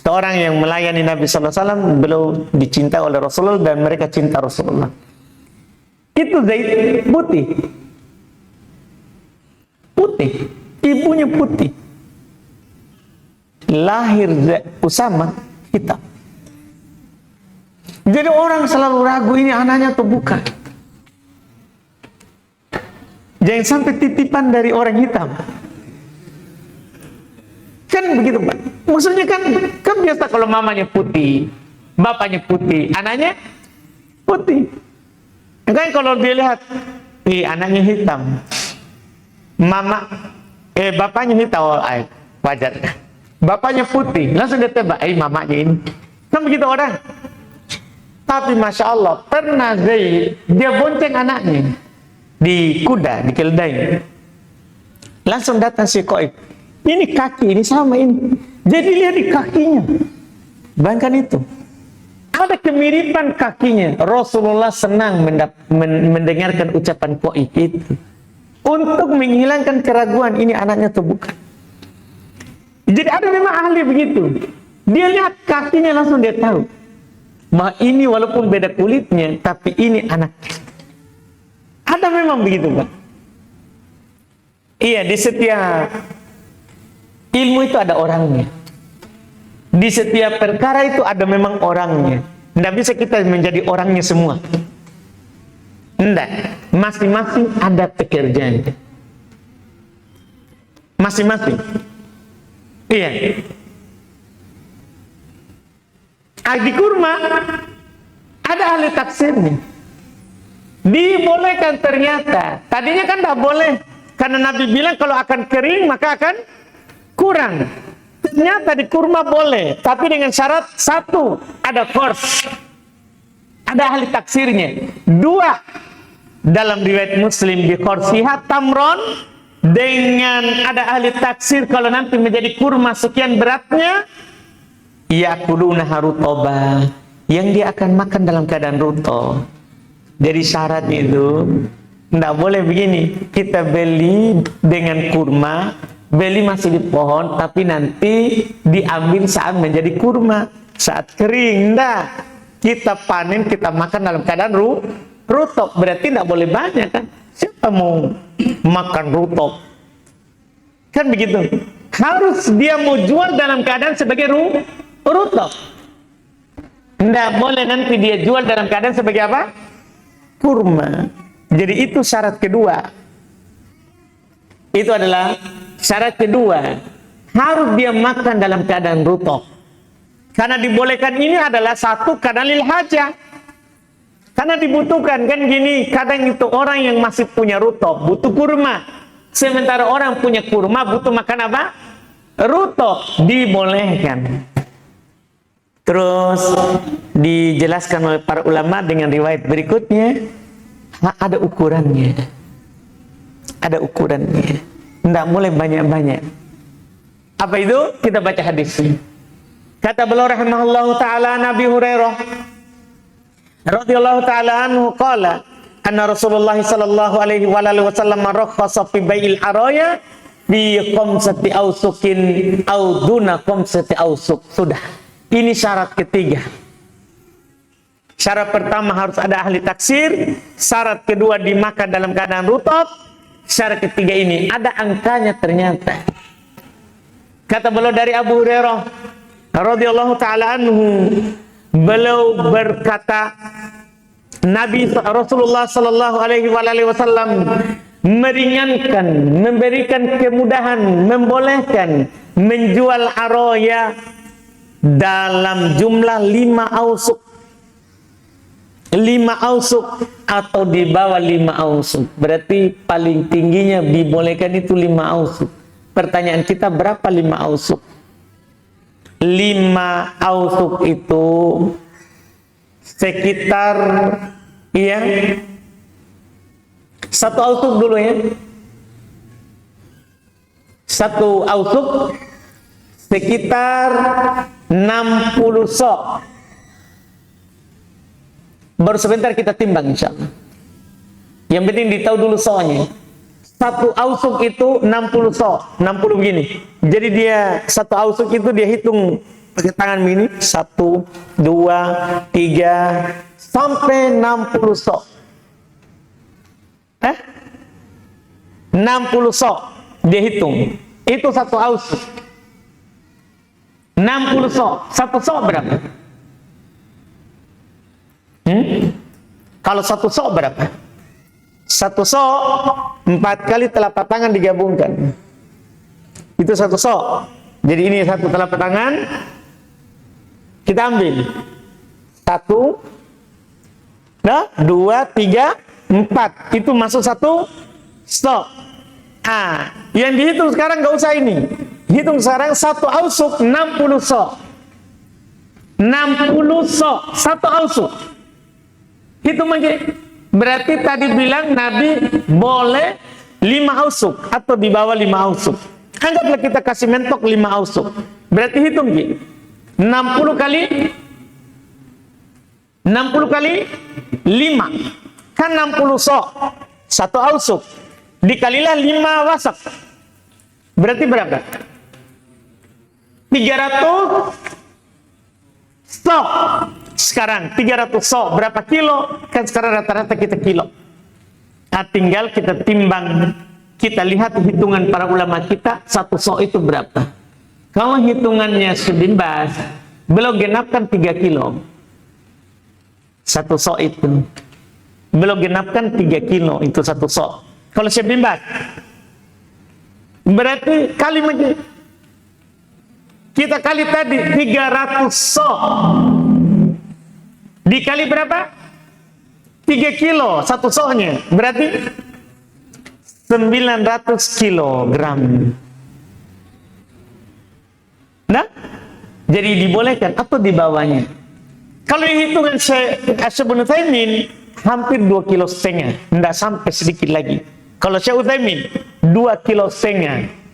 Seorang yang melayani Nabi SAW, beliau dicintai oleh Rasulullah dan mereka cinta Rasulullah. Itu Zaid putih. Putih. Ibunya putih. Lahir Usama hitam. Jadi orang selalu ragu ini anaknya atau bukan. Jangan sampai titipan dari orang hitam. Kan begitu Pak. Maksudnya kan biasa kalau mamanya putih, bapaknya putih, anaknya putih. Kan kalau dia lihat, anaknya hitam, bapaknya hitam, wajar. Bapaknya putih, langsung dia tebak, mamanya ini. Kan begitu orang. Tapi Masya Allah, pernah Zaid, dia bonceng anaknya di kuda, di keldai. Langsung datang si Qaib. Ini kaki, ini sama ini. Jadi lihat di kakinya. Bayangkan itu. Ada kemiripan kakinya. Rasulullah senang mendengarkan ucapan Qaib itu. Untuk menghilangkan keraguan, ini anaknya atau bukan. Jadi ada memang ahli begitu. Dia lihat kakinya langsung dia tahu. Bahwa ini walaupun beda kulitnya, tapi ini anaknya. Ada memang begitu Pak. Iya, di setiap ilmu itu ada orangnya. Di setiap perkara itu ada memang orangnya. Tidak bisa kita menjadi orangnya semua. Tidak. Masing-masing ada pekerjaannya. Masing-masing. Iya. Di kurma ada ahli taksirnya. Dibolehkan ternyata. Tadinya kan tidak boleh. Karena Nabi bilang kalau akan kering maka akan kurang. Ternyata di kurma boleh, tapi dengan syarat satu, ada kors, ada ahli taksirnya. Dua, dalam riwayat Muslim di korsiha tamron, dengan ada ahli taksir kalau nanti menjadi kurma sekian beratnya, yakuluna harutoba, yang dia akan makan dalam keadaan rutop. Jadi syaratnya itu tidak boleh begini, kita beli dengan kurma, beli masih di pohon, tapi nanti diambil saat menjadi kurma, saat kering. Tidak, kita panen, kita makan dalam keadaan rutop. Berarti tidak boleh banyak kan? Siapa mau makan rutop? Kan begitu. Harus dia mau jual dalam keadaan sebagai rutop. Tidak boleh nanti dia jual dalam keadaan sebagai apa? Kurma. Jadi itu syarat kedua. Itu adalah syarat kedua. Harus dia makan dalam keadaan rutop. Karena dibolehkan ini adalah satu karena lil hajah. Karena dibutuhkan kan gini. Kadang itu orang yang masih punya rutop butuh kurma. Sementara orang punya kurma butuh makan apa? Rutop. Dibolehkan. Terus dijelaskan oleh para ulama dengan riwayat berikutnya. Ada ukurannya. Ada ukurannya. Tidak boleh banyak-banyak. Apa itu? Kita baca hadis. Kata beliau rahimahullahu taala, Nabi Hurairah radhiyallahu taala anhu qala anna Rasulullah sallallahu alaihi wasallam rakhasa fi bai'il araya bi khamsati ausukin au duna khamsati ausuk. Sudah. Ini syarat ketiga. Syarat pertama harus ada ahli taksir, syarat kedua dimakan dalam keadaan rutop, syarat ketiga ini ada angkanya ternyata. Kata beliau dari Abu Hurairah radhiyallahu taala anhu, beliau berkata, Nabi Rasulullah sallallahu alaihi wasallam meringankan, memberikan kemudahan, membolehkan menjual aroya dalam jumlah 5 ausuk. 5 ausuk atau di bawah 5 ausuk. Berarti paling tingginya dibolehkan itu 5 ausuk. Pertanyaan kita, berapa 5 ausuk? 5 ausuk itu sekitar ya 1 ausuk dulu ya. 1 ausuk sekitar 60 sok. Baru sebentar kita timbang insyaallah. Yang penting ditahu dulu soalnya. 1 ausuk itu 60 sok. 60 begini. Jadi dia 1 ausuk itu dia hitung pakai tangan begini. 1, 2, 3 sampai 60 sok. 60 sok dia hitung. Itu 1 ausuk. 60 sok. 1 sok berapa? Kalau 1 sok berapa? 1 sok 4 kali telapak tangan digabungkan. Itu 1 sok. Jadi ini 1 telapak tangan. Kita ambil 1, 2, 3, 4. Itu masuk 1 sok. Yang dihitung sekarang nggak usah ini. Hitung sekarang 1 ausuk 60 sok. 60 sok 1 ausuk. Hitung aja. Berarti tadi bilang Nabi boleh 5 ausuk atau di bawah 5 ausuk. Anggaplah kita kasih mentok 5 ausuk. Berarti hitung Ki. 60 kali 5. Kan 60 sok 1 ausuk. Dikalilah 5 wasak. Berarti berapa? 300 sok. Sekarang 300 sok berapa kilo? Kan sekarang rata-rata kita kilo. Tinggal kita timbang, kita lihat hitungan para ulama kita, 1 sok itu berapa. Kalau hitungannya Syekh belum genapkan 3 kilo. 1 sok itu belum genapkan 3 kilo, itu 1 sok. Kalau Syekh berarti kali kita kali tadi 300 sok. Dikali berapa? 3 kilo 1 soknya. Berarti 900 kilogram. Nah, jadi dibolehkan atau di bawahnya. Kalau dihitungan Syekh Utsaimin hampir 2,5 kilo, tidak sampai sedikit lagi. Kalau Syekh Utsaimin 2,5 kilo.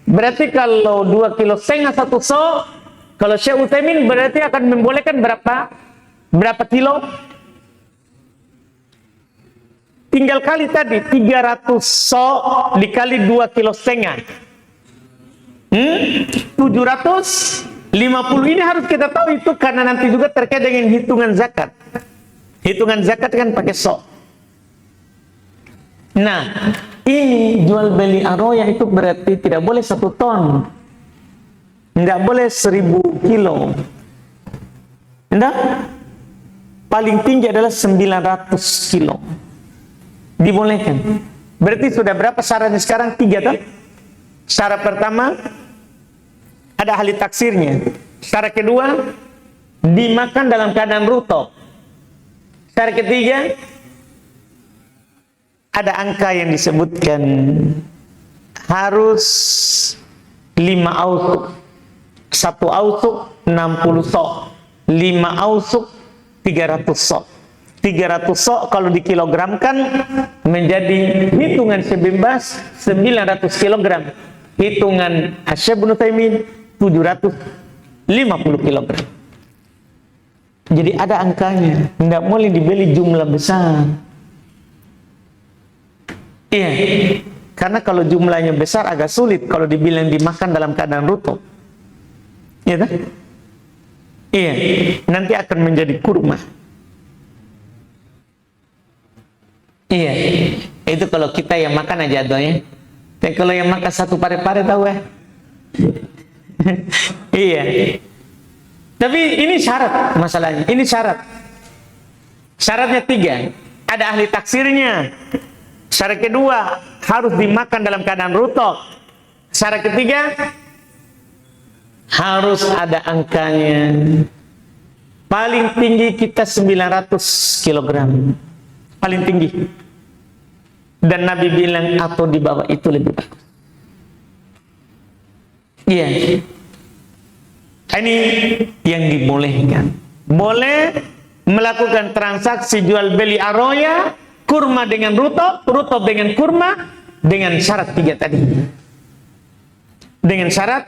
Berarti kalau 2,5 kilo 1 sok, kalau Syekh Utsaimin berarti akan membolehkan berapa? Berapa kilo? Tinggal kali tadi 300 sok dikali 2,5 kilo. 750. Ini harus kita tahu itu karena nanti juga terkait dengan hitungan zakat. Hitungan zakat kan pakai sok. Nah, ini jual beli aroya itu berarti tidak boleh 1 ton. Tidak boleh 1000 kilo. Tidak. Paling tinggi adalah 900 kilo. Dibolehkan. Berarti sudah berapa syaratnya sekarang? 3 kan? Syarat pertama, ada ahli taksirnya. Syarat kedua, dimakan dalam keadaan rutop. Syarat ketiga, ada angka yang disebutkan harus 5 ausuk. 1 ausuk 60 sok. 5 ausuk 300 sok. 300 sok kalau dikilogramkan menjadi hitungan sebebas 900 kilogram. Hitungan Syekh Ibnu Taimin 750 kilogram. Jadi ada angkanya. Tidak boleh dibeli jumlah besar. Iya. Karena kalau jumlahnya besar agak sulit kalau dibilang dimakan dalam keadaan rutub. Iya tak? Iya. Nanti akan menjadi kurma. Iya, itu kalau kita yang makan aja doanya. Dan kalau yang makan 1 pare-pare tahu ya. Iya. Tapi ini syarat masalahnya. Ini syarat. Syaratnya 3. Ada ahli taksirnya. Syarat kedua harus dimakan dalam keadaan rutop. Syarat ketiga harus ada angkanya. Paling tinggi kita 900 kilogram. Paling tinggi. Dan Nabi bilang atau di bawah itu lebih bagus. Iya. Ini yang dibolehkan. Boleh melakukan transaksi jual beli aroya, kurma dengan rutop, rutop dengan kurma, dengan syarat 3 tadi. Dengan syarat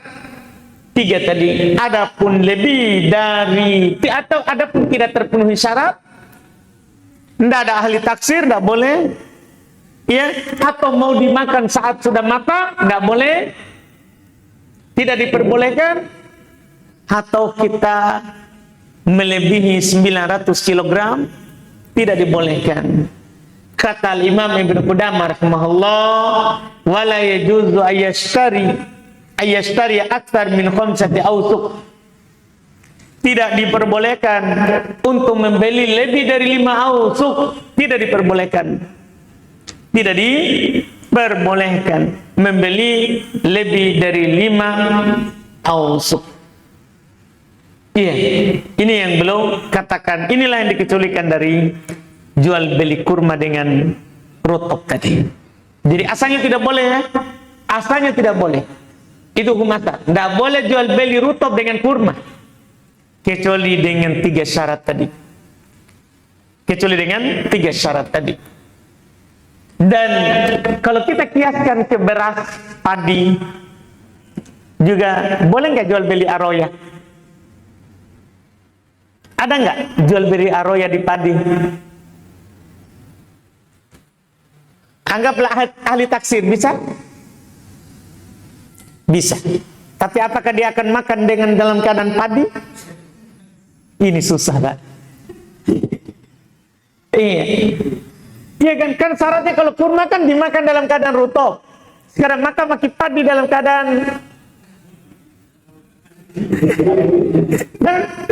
3 tadi. Adapun lebih dari atau adapun tidak terpenuhi syarat, tidak ada ahli taksir, tidak boleh. Ya, atau mau dimakan saat sudah matang, tidak boleh. Tidak diperbolehkan. Atau kita melebihi 900 kilogram, tidak dibolehkan. Kata Imam Ibnu Qudamah rahimahullah, wala yajuzu ayyashtari aktsar min 5 ausuk. Tidak diperbolehkan untuk membeli lebih dari 5 ausuk, tidak diperbolehkan. Tidak diperbolehkan membeli lebih dari 5 ausuk. Iya, ini yang belum katakan. Inilah yang dikecualikan dari jual beli kurma dengan rutop tadi. Jadi asalnya tidak boleh ya. Asalnya tidak boleh. Itu hukum asal. Tidak boleh jual beli rutop dengan kurma. Kecuali dengan 3 syarat tadi. Kecuali dengan 3 syarat tadi. Dan kalau kita kiaskan ke beras, padi, juga boleh nggak jual beli aroya? Ada nggak jual beli aroya di padi? Anggaplah ahli taksir, bisa? Bisa. Tapi apakah dia akan makan dengan dalam keadaan padi? Ini susah, Pak. Iya. Iya kan syaratnya kalau kurma kan dimakan dalam keadaan rutop. Sekarang makan padi dalam keadaan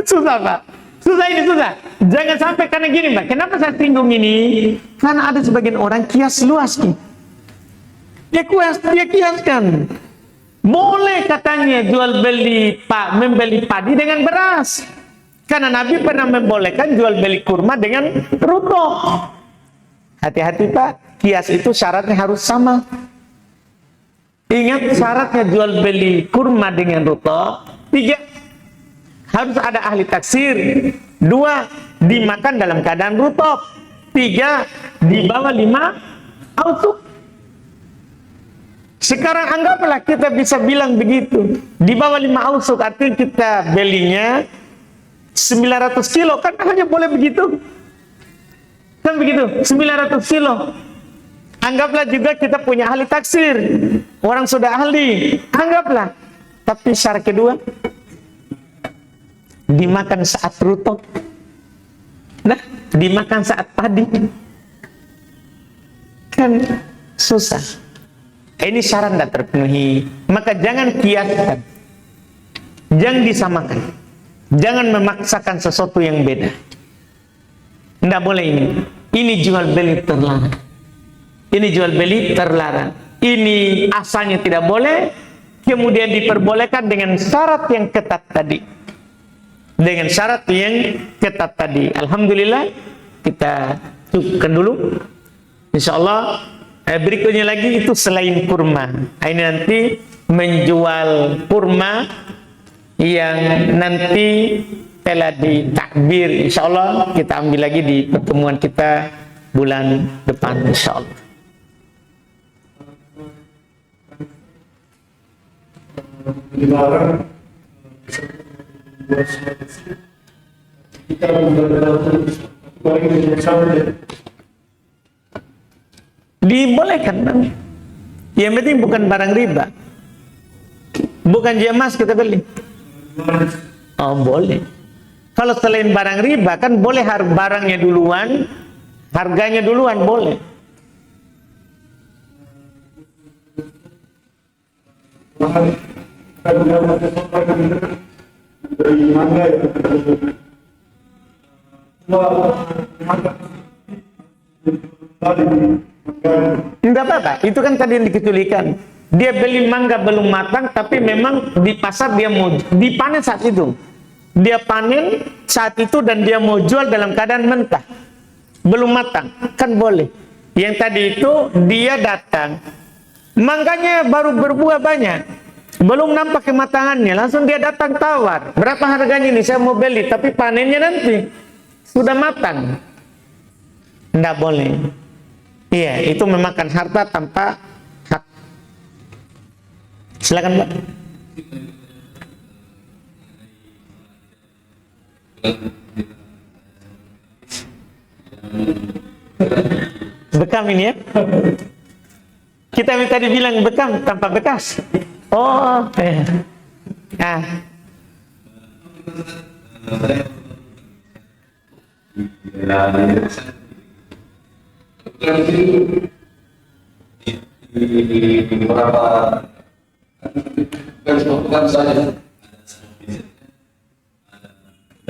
susah, Pak. Susah ini susah. Jangan sampai karena gini, Pak. Kenapa saya singgung ini? Karena ada sebagian orang kias luas nih. Dia kiaskan. Boleh katanya jual beli membeli padi dengan beras. Karena Nabi pernah membolehkan jual beli kurma dengan rutop. Hati-hati, Pak. Kias itu syaratnya harus sama. Ingat syaratnya jual beli kurma dengan rutop. 3, harus ada ahli taksir. 2, dimakan dalam keadaan rutop. 3, di bawah 5 ausuk. Sekarang anggaplah kita bisa bilang begitu. Di bawah 5 ausuk, artinya kita belinya 900 kilo kan hanya boleh begitu. Kan begitu, 900 kilo. Anggaplah juga kita punya ahli taksir. Orang sudah ahli, anggaplah. Tapi syarat kedua, dimakan saat rutok. Nah, dimakan saat padi. Kan susah. Ini syarat tidak terpenuhi. Maka jangan kiaskan. Jangan disamakan. Jangan memaksakan sesuatu yang beda. Tidak boleh ini. Ini jual beli terlarang. Ini jual beli terlarang. Ini asalnya tidak boleh, kemudian diperbolehkan dengan syarat yang ketat tadi. Dengan syarat yang ketat tadi. Alhamdulillah, kita cukupkan dulu. InsyaAllah berikutnya lagi itu selain kurma. Ini nanti menjual kurma yang nanti telah ditakbir, insyaallah kita ambil lagi di pertemuan kita bulan depan, insyaallah. Dibolehkan, yang penting bukan barang riba, bukan emas kita beli. Oh boleh. Kalau selain barang riba kan boleh barangnya duluan, harganya duluan boleh. Tidak apa-apa, itu kan tadi yang dikecualikan. Dia beli mangga belum matang, tapi memang di pasar dia mau dipanen saat itu. Dia panen saat itu dan dia mau jual dalam keadaan mentah, belum matang, kan boleh. Yang tadi itu dia datang, mangganya baru berbuah banyak, belum nampak kematangannya, langsung dia datang tawar, berapa harganya ini, saya mau beli, tapi panennya nanti sudah matang. Tidak boleh. Iya, itu memakan harta tanpa hak. Silakan, Mbak. Bekam ini ya. Kita tadi bilang bekam tanpa bekas. Oh, ah. Di beberapa bukan saja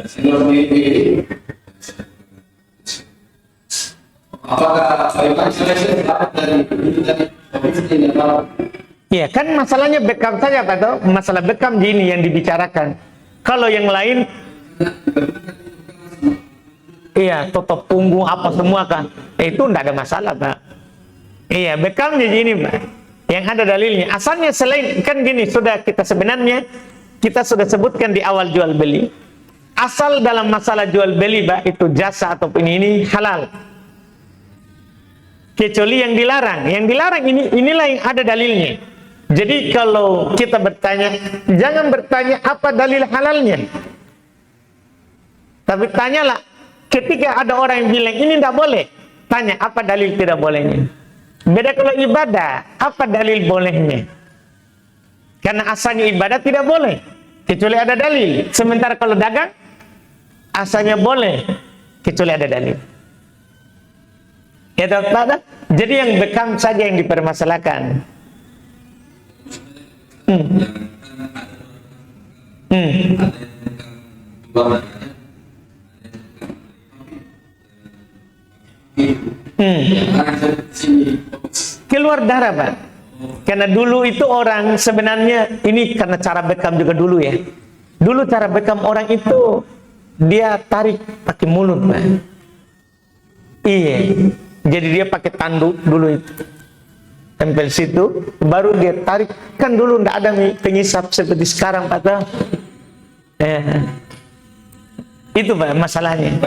senior di apakah seleksi dapat dari ya kan masalahnya bekam saja Pak toh, masalah bekam ini yang dibicarakan. Kalau yang lain iya tutup punggung apa semua kan itu tidak ada masalah Pak. Iya bekamnya gini Pak, yang ada dalilnya. Asalnya selain kan gini, sudah kita sebenarnya kita sudah sebutkan di awal jual beli. Asal dalam masalah jual beli Pak, itu jasa ataupun ini halal. Kecuali yang dilarang. Yang dilarang inilah yang ada dalilnya. Jadi kalau kita bertanya, jangan bertanya apa dalil halalnya. Tapi tanyalah, ketika ada orang yang bilang ini tidak boleh, tanya apa dalil tidak bolehnya. Beda kalau ibadah, apa dalil bolehnya? Karena asalnya ibadah tidak boleh, kecuali ada dalil. Sementara kalau dagang, asalnya boleh, kecuali ada dalil. Ya Pak, jadi yang bekam saja yang dipermasalahkan. Keluar darah Pak. Karena dulu itu orang sebenarnya ini karena cara bekam juga dulu ya. Dulu cara bekam orang itu dia tarik pakai mulut Pak. Iya. Jadi dia pakai tanduk dulu itu. Tempel situ, baru dia tarik. Kan dulu tidak ada pengisap seperti sekarang Pak toh. Itu Pak masalahnya.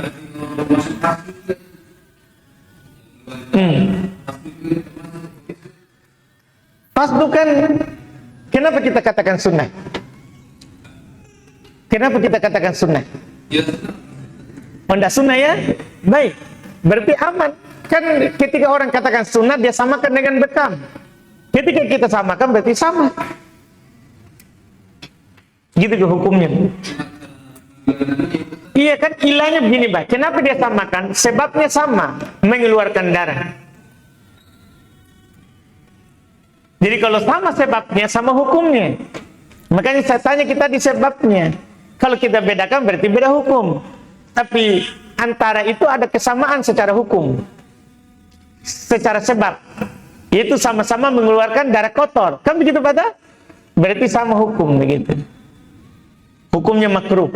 Fasdu kan, kenapa kita katakan sunnah? Kenapa kita katakan sunnah? Ya. Oh, enggak sunnah ya? Baik. Berarti aman. Kan ketika orang katakan sunnah, dia samakan dengan bekam. Ketika kita samakan, berarti sama. Gitu ke hukumnya. Iya kan, ilahnya begini, Pak. Kenapa dia samakan? Sebabnya sama, mengeluarkan darah. Jadi kalau sama sebabnya, sama hukumnya. Makanya saya tanya kita di sebabnya. Kalau kita bedakan berarti beda hukum. Tapi antara itu ada kesamaan secara hukum. Secara sebab. Itu sama-sama mengeluarkan darah kotor. Kan begitu Pak? Berarti sama hukum begitu. Hukumnya makruh.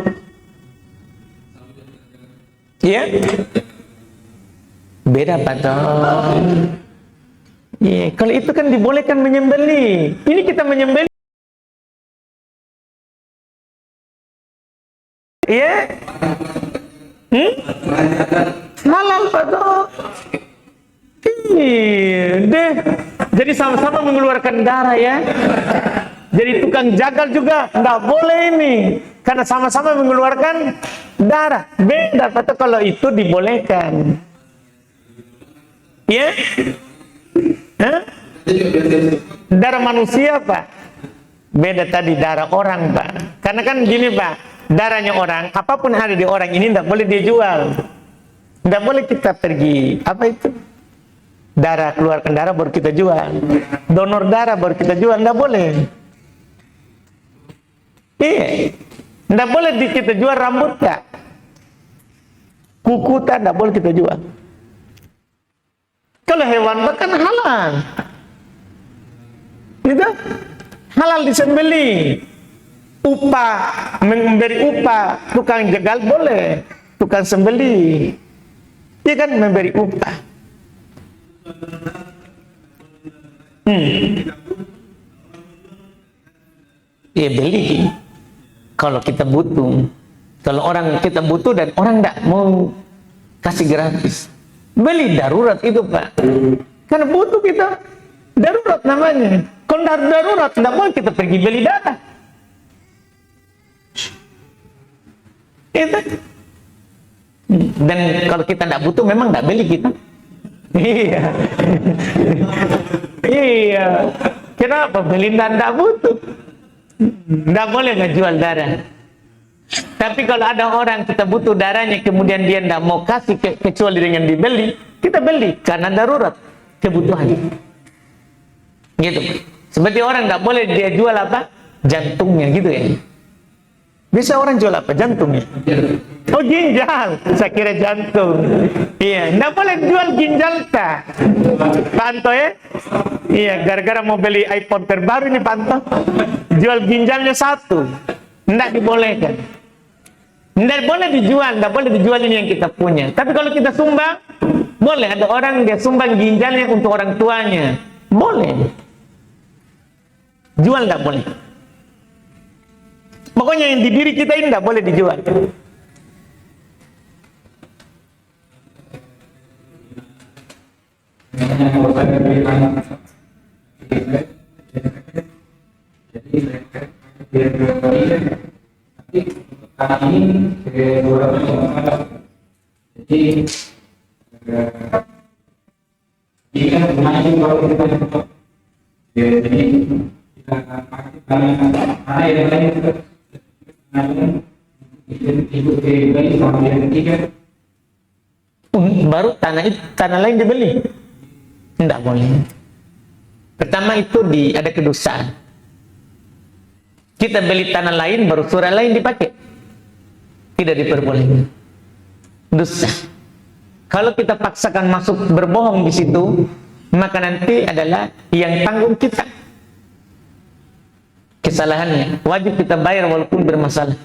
Iya? Beda Pak. Iya, kalau itu kan dibolehkan menyembelih. Ini kita menyembelih. Iya? Halal Pak. Iya, deh. Jadi sama-sama mengeluarkan darah ya. Jadi tukang jagal juga enggak boleh ini. Karena sama-sama mengeluarkan darah. Beda Pak kalau itu dibolehkan. Ya? Hah? Darah manusia Pak. Beda tadi darah orang Pak. Karena kan gini Pak, darahnya orang, apapun yang ada di orang ini tidak boleh dijual. Tidak boleh kita pergi, apa itu? Darah, keluarkan darah baru kita jual. Donor darah baru kita jual, tidak boleh. Iya. Tidak boleh kita jual rambut Kak. Kuku tidak boleh kita jual. Kalau hewan bahkan halal. Gitu? Halal disembelih. Upah, memberi upah, tukang jagal boleh, tukang sembelih. Dia kan memberi upah. Iya beli. Kalau kita butuh. Kalau orang kita butuh dan orang tidak mau kasih gratis. Beli darurat itu Pak. Karena butuh kita. Darurat namanya. Kalau darurat, tidak boleh kita pergi beli darah. Itu. Dan kalau kita tidak butuh, memang tidak beli kita. Iya. Iya. Kenapa? Beli tidak butuh. Tidak boleh ngejual darah. Tapi kalau ada orang kita butuh darahnya, kemudian dia tidak mau kasih kecuali dengan dibeli, kita beli karena darurat kebutuhan. Gitu. Seperti orang tidak boleh dia jual apa? Jantungnya gitu ya. Bisa orang jual apa? Jantungnya. Oh ginjal, saya kira jantung. Iya, tidak boleh jual ginjal tak. Pak Anto ya? Iya, gara-gara mau beli iPhone terbaru ini Pak Anto, jual ginjalnya satu, tidak dibolehkan. Tidak boleh dijual, tidak boleh dijual ini yang kita punya. Tapi kalau kita sumbang, boleh. Ada orang dia sumbang ginjalnya untuk orang tuanya, boleh. Jual tidak boleh. Pokoknya yang di diri kita ini tidak boleh dijual. Baru tanah lain dibeli, tidak boleh. Pertama itu ada kedosaan. Kita beli tanah lain, baru surah lain dipakai, tidak diperbolehkan. Dosa. Kalau kita paksakan masuk berbohong di situ, maka nanti adalah yang tanggung kita kesalahannya. Wajib kita bayar walaupun bermasalah.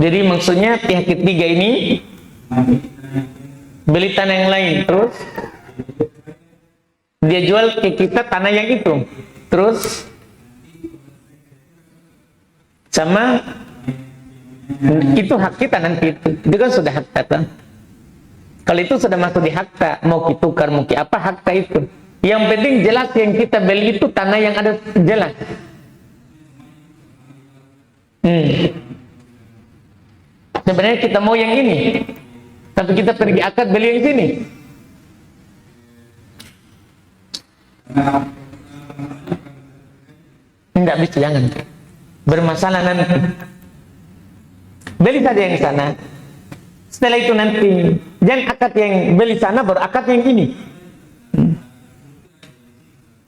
Jadi maksudnya pihak ketiga ini beli tanah yang lain terus Dia jual ke kita tanah yang itu. Terus sama itu hak kita nanti itu kan sudah hak kita. Kalau itu sudah masuk di hak kita, mau ditukar mau apa hak kita itu. Yang penting jelas yang kita beli itu tanah yang ada jelas. Sebenarnya kita mau yang ini, tapi kita pergi akad beli yang sini. Enggak bisa, jangan. Bermasalah nanti. Beli saja yang sana. Setelah itu nanti jangan akad yang beli sana baru akad yang ini.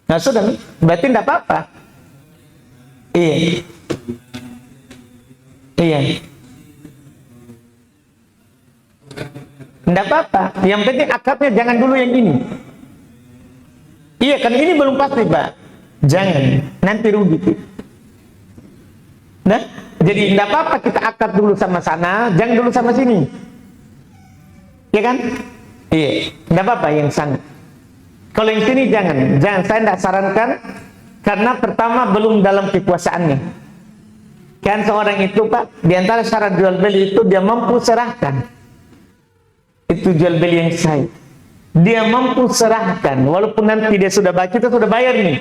Nah sudah, berarti tidak apa-apa. Iya. Iya. Tidak apa-apa. Yang penting akadnya jangan dulu yang ini. Iya kan ini belum pasti Pak. Jangan, nanti rugi. Nah, jadi tidak apa-apa kita akad dulu sama sana, jangan dulu sama sini. Ya kan? Iya, tidak apa-apa yang sana. Kalau yang sini jangan. Saya tidak sarankan karena pertama belum dalam kekuasaannya. Kan seorang itu Pak, di antara syarat jual beli itu dia mampu serahkan. Itu jual beli yang sahih. Dia mampu serahkan, walaupun nanti dia sudah bayar, kita sudah bayar nih.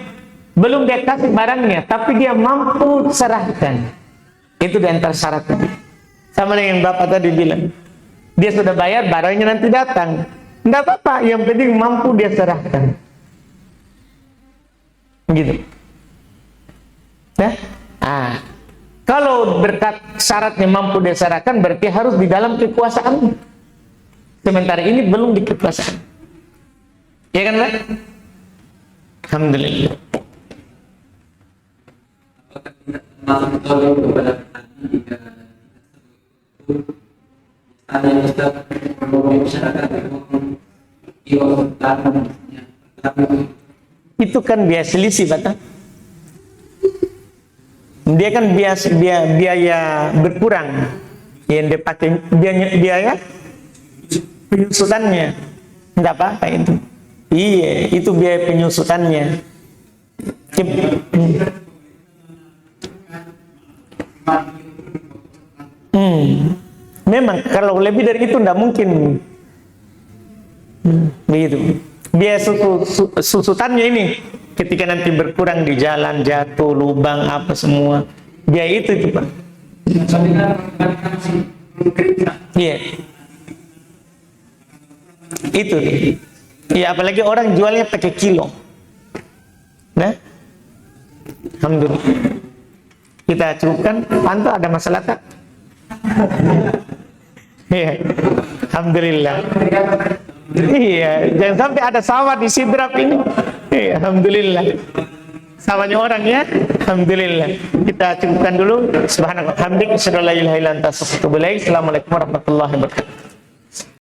Belum dia kasih barangnya, tapi dia mampu serahkan. Itu di antara syarat tadi. Sama dengan Bapak tadi bilang, dia sudah bayar, barangnya nanti datang. Tidak apa-apa, yang penting mampu dia serahkan. Gitu. Nah, kalau berkat syaratnya mampu dia serahkan, berarti harus di dalam kekuasaan. Sementara ini belum di kekuasaan. Ya kan, Pak? Alhamdulillah. Kalau kepada petani jika ada Ustaz masyarakat itu kan biaya selisih Pak. Dia kan biaya berkurang yang dia pakai biaya penyusutannya enggak apa-apa itu. Iya, itu biaya penyusutannya. Memang kalau lebih dari itu tidak mungkin. Begitu. Biaya susutannya ini ketika nanti berkurang di jalan, jatuh, lubang, apa semua. Biaya itu Pak. Iya. Itu. Ya apalagi orang jualnya pakai kilo. Nah. Alhamdulillah. Kita cukupkan. Panto ada masalah tak? Iya. Alhamdulillah. Iya, jangan sampai ada sawah di sidrap ini. Iya, alhamdulillah. Sawahnya orang ya. Alhamdulillah. Kita cukupkan dulu. Subhanallah. Hamdik. Assalamualaikum warahmatullahi wabarakatuh.